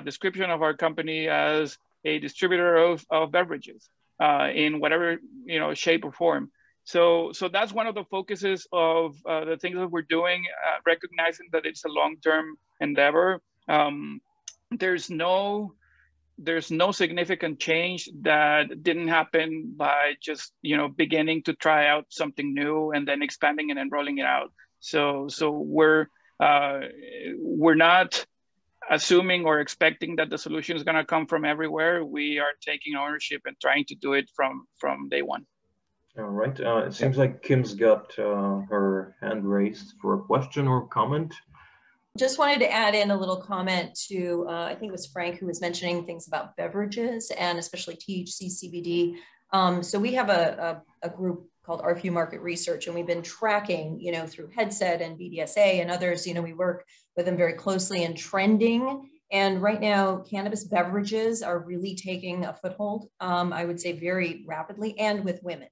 description of our company as a distributor of beverages in whatever, you know, shape or form. So that's one of the focuses of the things that we're doing, recognizing that it's a long-term endeavor. There's no significant change that didn't happen by just, you know, beginning to try out something new and then expanding it and rolling it out. So we're not assuming or expecting that the solution is going to come from everywhere. We are taking ownership and trying to do it from day one. All right. It seems like Kim's got her hand raised for a question or comment. Just wanted to add in a little comment to, I think it was Frank who was mentioning things about beverages and especially THC, CBD. So we have a group called Artview Market Research, and we've been tracking, you know, through Headset and BDSA and others, you know, we work with them very closely in trending. And right now, cannabis beverages are really taking a foothold, I would say very rapidly, and with women.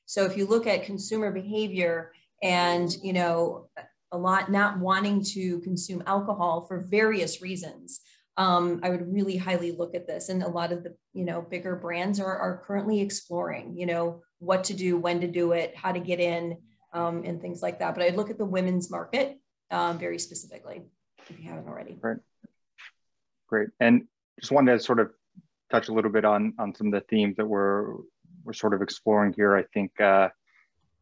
So if you look at consumer behavior and, you know, a lot not wanting to consume alcohol for various reasons, I would really highly look at this. And a lot of the, you know, bigger brands are currently exploring, you know, what to do, when to do it, how to get in, and things like that. But I'd look at the women's market very specifically, if you haven't already. Right. Great. And just wanted to sort of touch a little bit on some of the themes that we're sort of exploring here. I think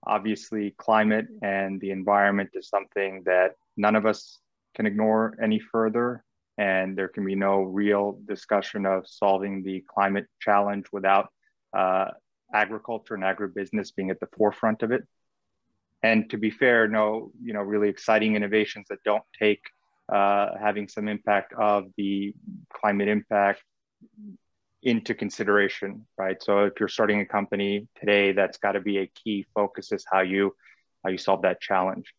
obviously climate and the environment is something that none of us can ignore any further. And there can be no real discussion of solving the climate challenge without agriculture and agribusiness being at the forefront of it. And to be fair, no, you know, really exciting innovations that don't take having some impact of the climate impact into consideration, right? So if you're starting a company today, that's got to be a key focus, is how you solve that challenge.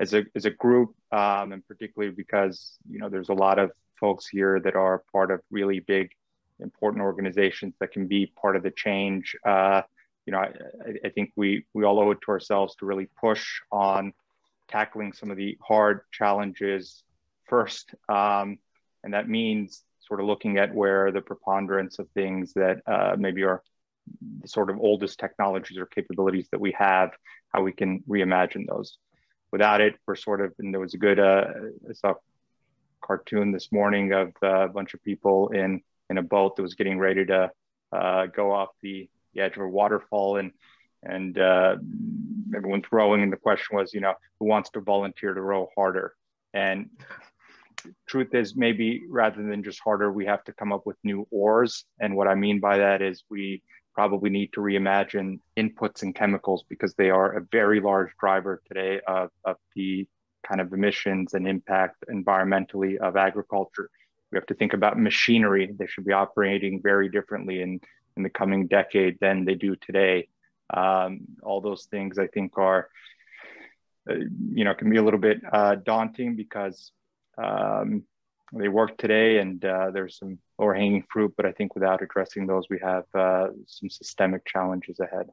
As a group, and particularly because, you know, there's a lot of folks here that are part of really big, important organizations that can be part of the change. You know, I think we all owe it to ourselves to really push on tackling some of the hard challenges first. And that means sort of looking at where the preponderance of things that maybe are the sort of oldest technologies or capabilities that we have, how we can reimagine those. Without it, we're sort of, and there was a good, I saw a cartoon this morning of a bunch of people in a boat that was getting ready to go off the edge of a waterfall, and everyone's rowing, and the question was, you know, who wants to volunteer to row harder? And truth is, maybe rather than just harder, we have to come up with new oars. And what I mean by that is we probably need to reimagine inputs and chemicals because they are a very large driver today of the kind of emissions and impact environmentally of agriculture. We have to think about machinery. They should be operating very differently in the coming decade than they do today. All those things I think are, can be a little bit daunting because they work today and there's some lower hanging fruit, but I think without addressing those, we have some systemic challenges ahead.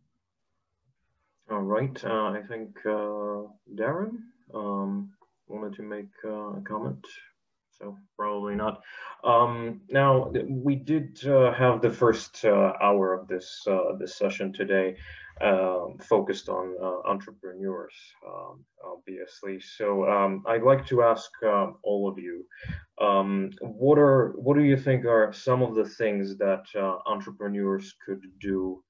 All right, I think Darren wanted to make a comment. So probably not. Now we did have the first hour of this this session today focused on entrepreneurs, obviously. So I'd like to ask all of you, what do you think are some of the things that entrepreneurs could do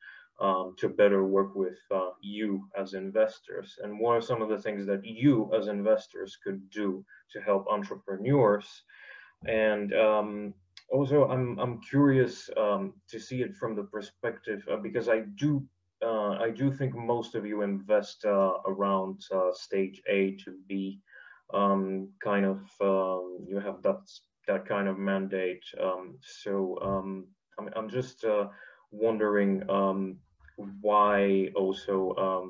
to better work with you as investors, and what are some of the things that you as investors could do to help entrepreneurs? And also, I'm curious to see it from the perspective because I do think most of you invest around stage A to B, kind of. You have that kind of mandate. So I'm just wondering why also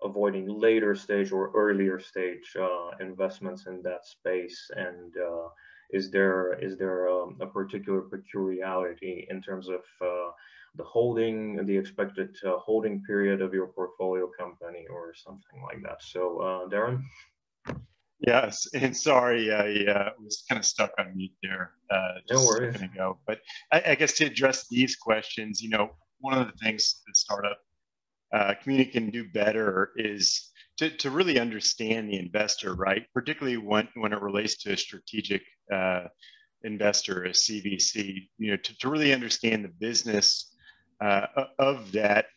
avoiding later stage or earlier stage investments in that space, and is there a particular peculiarity in terms of the expected holding period of your portfolio company or something like that? So Darren? Yes, and sorry, I was kind of stuck on mute there just a second ago. But I guess to address these questions, one of the things the startup community can do better is to really understand the investor, right? Particularly when it relates to a strategic investor, a CVC, to really understand the business of that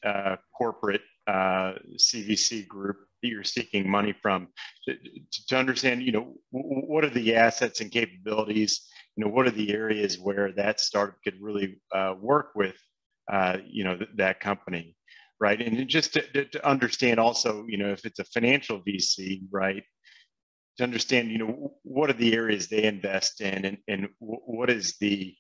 corporate CVC group that you're seeking money from, to understand, what are the assets and capabilities, what are the areas where that startup could really work with, that company, right? And just to understand also, if it's a financial VC, right, to understand, what are the areas they invest in, and what is the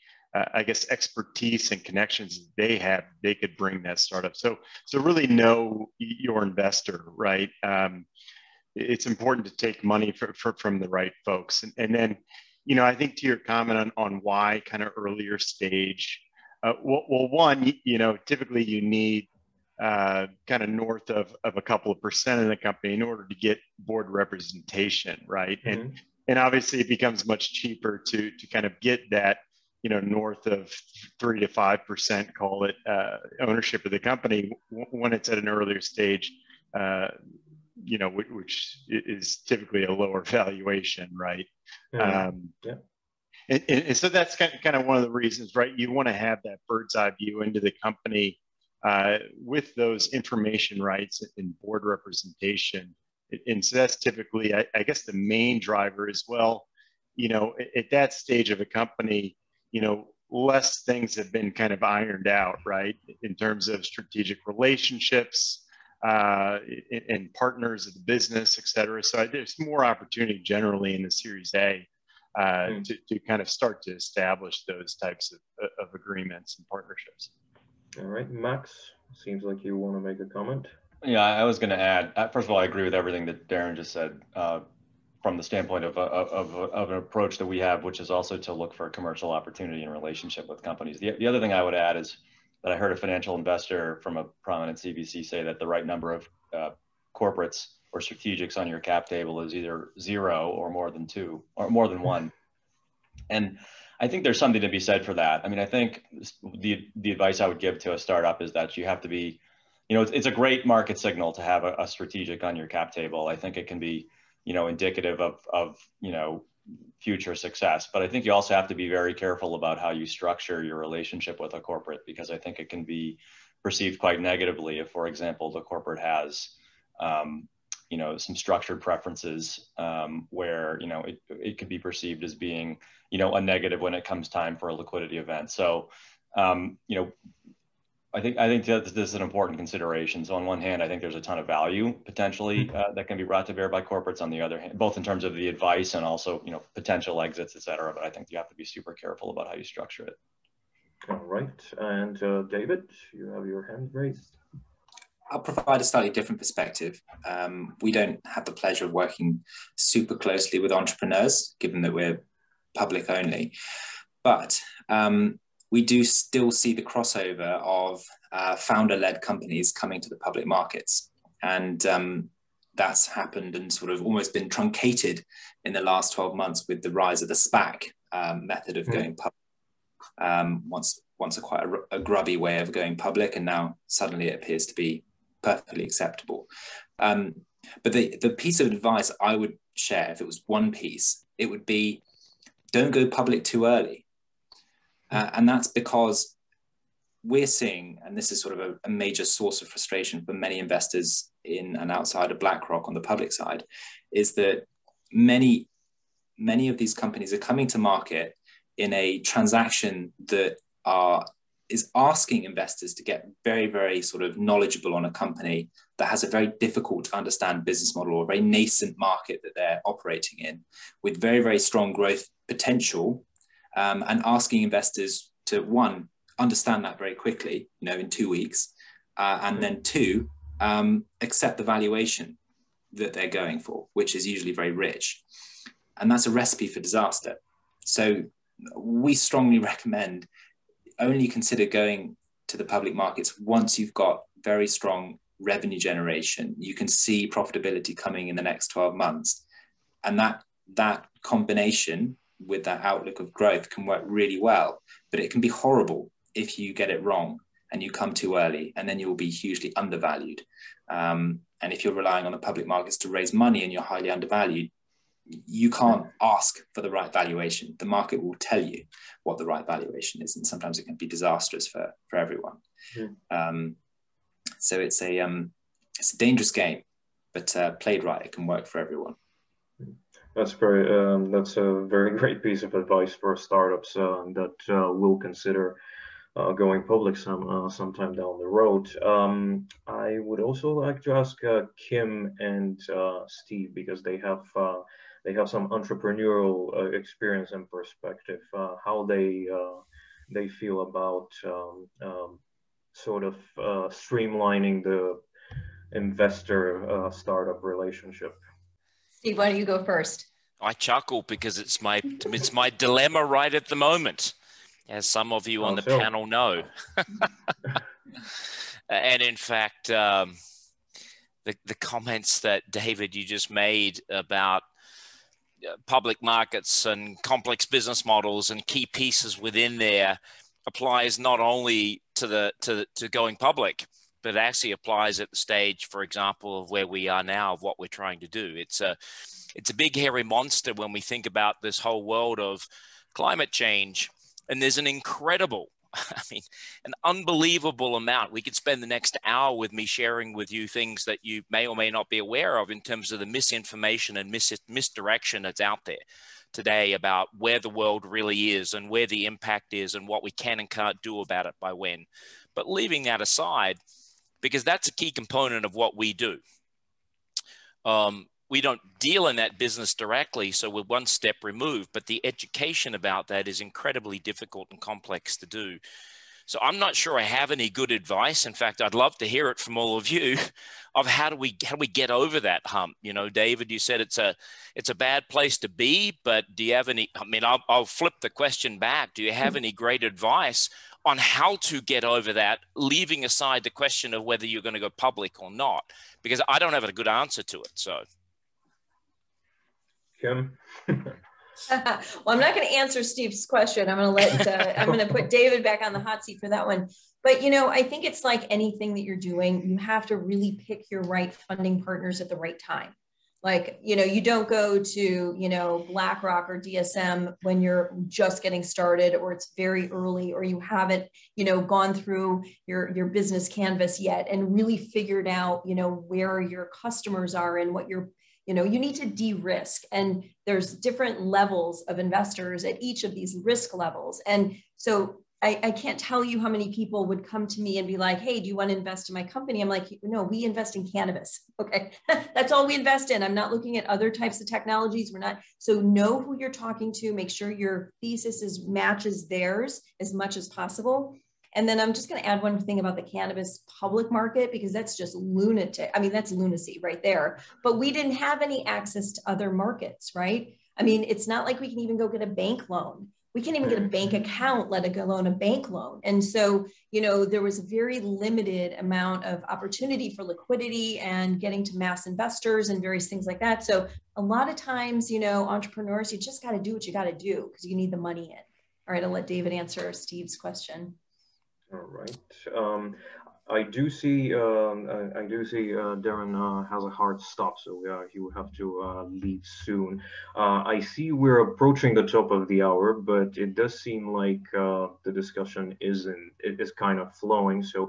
I guess expertise and connections they have, they could bring that startup. So really know your investor, right? It's important to take money from the right folks. And then, I think to your comment on why kind of earlier stage, well, one, typically you need kind of north of a couple of % of the company in order to get board representation, right? Mm-hmm. And obviously it becomes much cheaper to kind of get that, north of 3 to 5%, call it, ownership of the company when it's at an earlier stage, which is typically a lower valuation, right? Yeah. And so that's kind of one of the reasons, right? You want to have that bird's eye view into the company with those information rights and board representation. And so that's typically, I guess, the main driver as well. At that stage of a company, less things have been kind of ironed out, right? In terms of strategic relationships and partners of the business, et cetera. So there's more opportunity generally in the Series A to kind of start to establish those types of agreements and partnerships. All right, Max, seems like you want to make a comment. Yeah, I was going to add, first of all, I agree with everything that Darren just said. From the standpoint of an approach that we have, which is also to look for a commercial opportunity in relationship with companies. The other thing I would add is that I heard a financial investor from a prominent CVC say that the right number of corporates or strategics on your cap table is either 0 or more than 2 or more than 1. And I think there's something to be said for that. I mean, I think the advice I would give to a startup is that you have to be, it's a great market signal to have a strategic on your cap table. I think it can be indicative of future success. But I think you also have to be very careful about how you structure your relationship with a corporate, because I think it can be perceived quite negatively if, for example, the corporate has, some structured preferences where, it could be perceived as being, a negative when it comes time for a liquidity event. So, I think that this is an important consideration. So on one hand, I think there's a ton of value potentially that can be brought to bear by corporates. On the other hand, both in terms of the advice and also, you know, potential exits, et cetera. But I think you have to be super careful about how you structure it. All right, and David, you have your hand raised. I'll provide a slightly different perspective. We don't have the pleasure of working super closely with entrepreneurs, given that we're public only, but we do still see the crossover of founder-led companies coming to the public markets. And that's happened and sort of almost been truncated in the last 12 months with the rise of the SPAC method of going public. Once quite a grubby way of going public, and now suddenly it appears to be perfectly acceptable. But the piece of advice I would share, if it was one piece, it would be, don't go public too early. And that's because we're seeing, and this is sort of a major source of frustration for many investors in and outside of BlackRock on the public side, is that many of these companies are coming to market in a transaction that is asking investors to get very, very sort of knowledgeable on a company that has a very difficult to understand business model, or a very nascent market that they're operating in, with very, very strong growth potential, and asking investors to, one, understand that very quickly, you know, in 2 weeks, and then two, accept the valuation that they're going for, which is usually very rich. And that's a recipe for disaster. So we strongly recommend only consider going to the public markets once you've got very strong revenue generation. You can see profitability coming in the next 12 months. And that combination with that outlook of growth can work really well, but it can be horrible if you get it wrong and you come too early, and then you'll be hugely undervalued. And if you're relying on the public markets to raise money and you're highly undervalued, you can't ask for the right valuation. The market will tell you what the right valuation is, and sometimes it can be disastrous for everyone. So it's a dangerous game, but played right, it can work for everyone. That's a very great piece of advice for startups that will consider going public sometime down the road. I would also like to ask Kim and Steve, because they have some entrepreneurial experience and perspective, how they feel about sort of streamlining the investor startup relationship. Steve, why don't you go first? I chuckle because it's my dilemma right at the moment, as some of you on the panel know. And in fact, the comments that David, you just made about public markets and complex business models and key pieces within there applies not only to going public, but it actually applies at the stage, for example, of where we are now, of what we're trying to do. It's a big, hairy monster when we think about this whole world of climate change. And there's an incredible, an unbelievable amount. We could spend the next hour with me sharing with you things that you may or may not be aware of in terms of the misinformation and misdirection that's out there today about where the world really is and where the impact is and what we can and can't do about it by when. But leaving that aside, because that's a key component of what we do. We don't deal in that business directly, so we're one step removed, but the education about that is incredibly difficult and complex to do. So I'm not sure I have any good advice. In fact, I'd love to hear it from all of you of how do we get over that hump? You know, David, you said it's a bad place to be, but do you have any, I'll flip the question back. Do you have any great advice on how to get over that, leaving aside the question of whether you're going to go public or not? Because I don't have a good answer to it, so. Kim? Well, I'm not going to answer Steve's question. I'm going to put David back on the hot seat for that one. But, you know, I think it's like anything that you're doing, you have to really pick your right funding partners at the right time. Like, you know, you don't go to, you know, BlackRock or DSM when you're just getting started, or it's very early, or you haven't, you know, gone through your business canvas yet and really figured out, you know, where your customers are and what you're, you know, you need to de-risk, and there's different levels of investors at each of these risk levels. And so I can't tell you how many people would come to me and be like, hey, do you want to invest in my company? I'm like, no, we invest in cannabis. Okay. That's all we invest in. I'm not looking at other types of technologies. We're not. So know who you're talking to, make sure your thesis matches theirs as much as possible. And then I'm just going to add one thing about the cannabis public market, because that's just lunatic. I mean, that's lunacy right there. But we didn't have any access to other markets, right? I mean, it's not like we can even go get a bank loan. We can't even get a bank account, let alone a bank loan. And so, you know, there was a very limited amount of opportunity for liquidity and getting to mass investors and various things like that. So a lot of times, you know, entrepreneurs, you just got to do what you got to do because you need the money in. All right, I'll let David answer Steve's question. All right. I do see Darren has a hard stop, so he will have to leave soon. I see we're approaching the top of the hour, but it does seem like the discussion is kind of flowing. So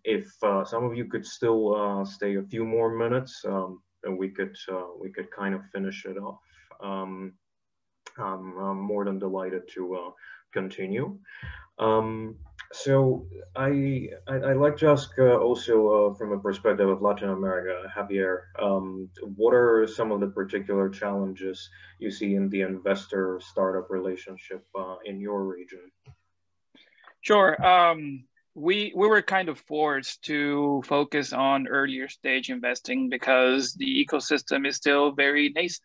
if some of you could still stay a few more minutes, then we could kind of finish it off. I'm more than delighted to continue. So I'd like to ask also from a perspective of Latin America, Javier, what are some of the particular challenges you see in the investor-startup relationship in your region? Sure. We were kind of forced to focus on earlier stage investing because the ecosystem is still very nascent.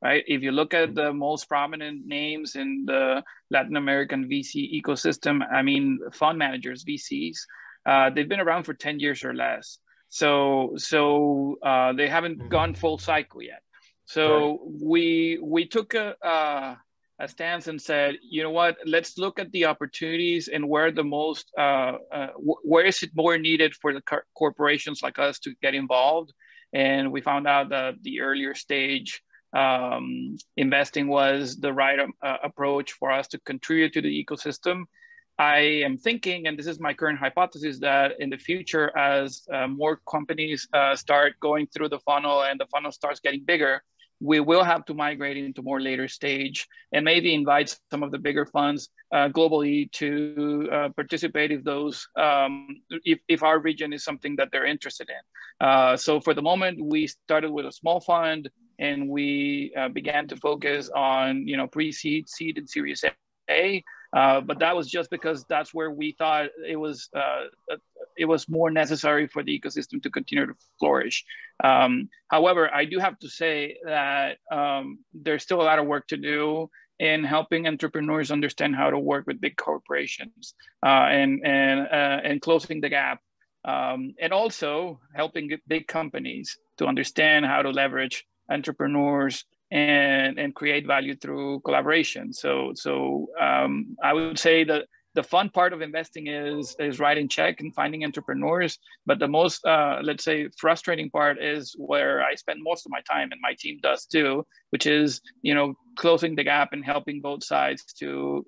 Right? If you look at the most prominent names in the Latin American VC ecosystem, I mean, fund managers, VCs, they've been around for 10 years or less. So they haven't gone full cycle yet. So we took a stance and said, you know what, let's look at the opportunities and where the most, where is it more needed for the corporations like us to get involved. And we found out that the earlier stage investing was the right approach for us to contribute to the ecosystem. I am thinking, and this is my current hypothesis, that in the future, as more companies start going through the funnel and the funnel starts getting bigger, we will have to migrate into more later stage and maybe invite some of the bigger funds globally to participate if those, if our region is something that they're interested in. So for the moment, we started with a small fund, and we began to focus on, you know, pre-seed, seed, and Series A. But that was just because that's where we thought it was more necessary for the ecosystem to continue to flourish. However, I do have to say that there's still a lot of work to do in helping entrepreneurs understand how to work with big corporations and closing the gap, and also helping big companies to understand how to leverage entrepreneurs and create value through collaboration. So I would say that the fun part of investing is writing check and finding entrepreneurs, but the most let's say frustrating part is where I spend most of my time, and my team does too, which is, you know, closing the gap and helping both sides to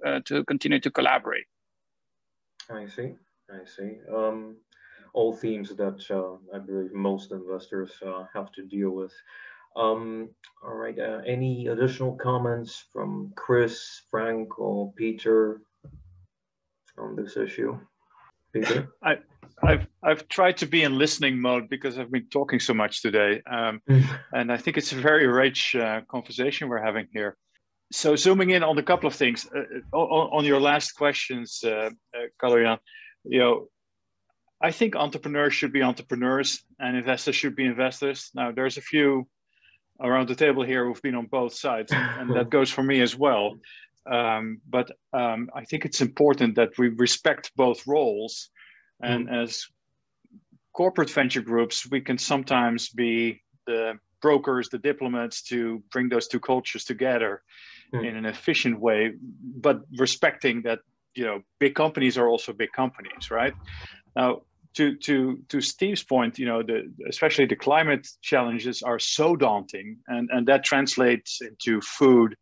continue to collaborate. I see. All themes that I believe most investors have to deal with. All right, any additional comments from Chris, Frank, or Peter on this issue? Peter? I've tried to be in listening mode because I've been talking so much today. And I think it's a very rich conversation we're having here. So zooming in on a couple of things, on your last questions, Kalyan, you know, I think entrepreneurs should be entrepreneurs and investors should be investors. Now, there's a few around the table here who've been on both sides, and that goes for me as well. But I think it's important that we respect both roles. And as corporate venture groups, we can sometimes be the brokers, the diplomats to bring those two cultures together in an efficient way, but respecting that, you know, big companies are also big companies, right? Now, to Steve's point, you know, especially the climate challenges are so daunting, and that translates into food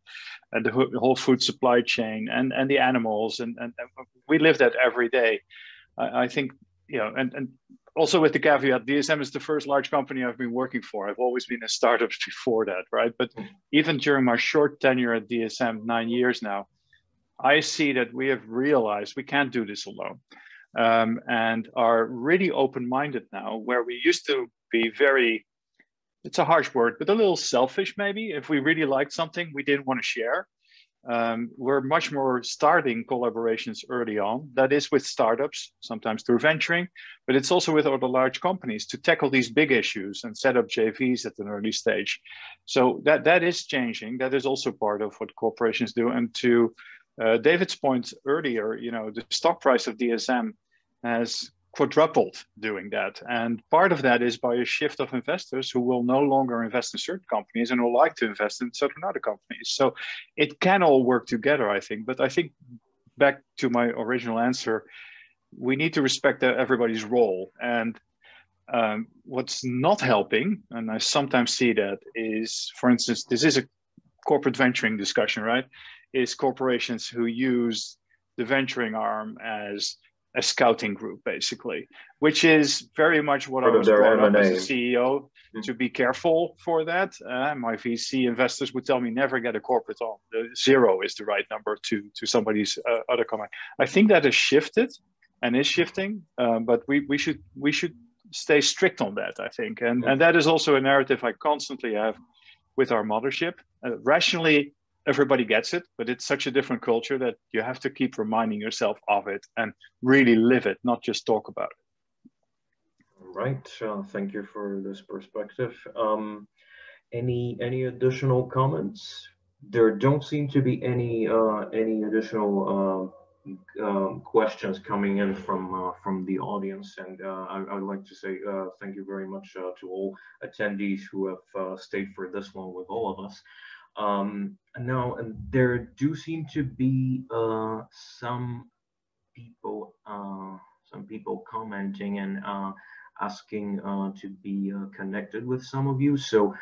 and the whole food supply chain and the animals, and we live that every day. I think, you know, and also with the caveat, DSM is the first large company I've been working for. I've always been a startup before that, right? But even during my short tenure at DSM, 9 years now, I see that we have realized we can't do this alone, and are really open-minded now, where we used to be very, it's a harsh word, but a little selfish maybe. If we really liked something, we didn't want to share. We're much more starting collaborations early on. That is with startups, sometimes through venturing, but it's also with other large companies to tackle these big issues and set up JVs at an early stage. So that is changing. That is also part of what corporations do. And to David's point earlier, you know, the stock price of DSM has quadrupled doing that. And part of that is by a shift of investors who will no longer invest in certain companies and will like to invest in certain other companies. So it can all work together, I think. But I think back to my original answer, we need to respect everybody's role. And what's not helping, and I sometimes see that, is, for instance, this is a corporate venturing discussion, right? Is corporations who use the venturing arm as a scouting group, basically, which is very much what I was brought up as a CEO to be careful for that. My VC investors would tell me never get a corporate on. The 0 is the right number to somebody's other comment. I think that has shifted and is shifting, but we should stay strict on that, I think. And that is also a narrative I constantly have with our mothership. Rationally, everybody gets it, but it's such a different culture that you have to keep reminding yourself of it and really live it, not just talk about it. All right, thank you for this perspective. Any additional comments? There don't seem to be any additional questions coming in from the audience, and I would like to say thank you very much to all attendees who have stayed for this long with all of us. Now, and there do seem to be some people commenting and asking to be connected with some of you. So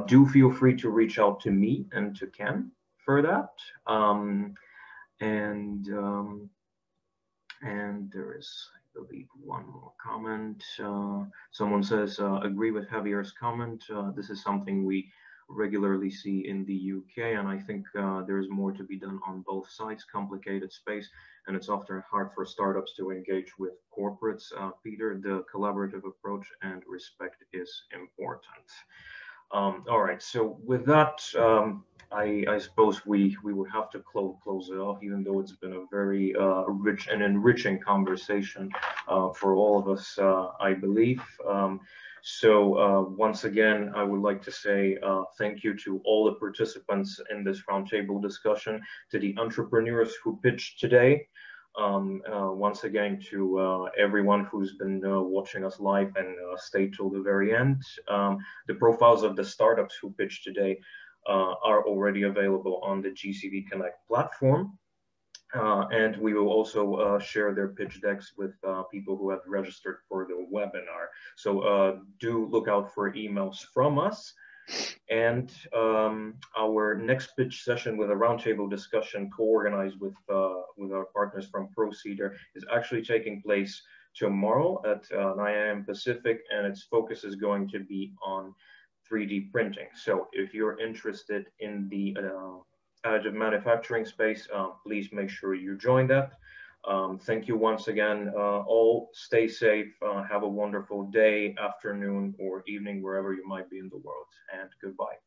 do feel free to reach out to me and to Ken for that. And there is, I believe, one more comment. Someone says, agree with Javier's comment. This is something we regularly see in the UK, and I think there's more to be done on both sides. Complicated space, and it's often hard for startups to engage with corporates. Peter, the collaborative approach and respect is important. All right, so with that, I suppose we would have to close it off, even though it's been a very rich and enriching conversation for all of us, I believe. So once again, I would like to say thank you to all the participants in this roundtable discussion, to the entrepreneurs who pitched today. Once again, to everyone who's been watching us live and stayed till the very end. The profiles of the startups who pitched today are already available on the GCV Connect platform. And we will also share their pitch decks with people who have registered for the webinar. So do look out for emails from us. And our next pitch session with a roundtable discussion co-organized with our partners from Procedure is actually taking place tomorrow at 9 a.m. Pacific, and its focus is going to be on 3D printing. So if you're interested in the additive manufacturing space, please make sure you join that. Thank you once again. All stay safe. Have a wonderful day, afternoon, or evening, wherever you might be in the world, and goodbye.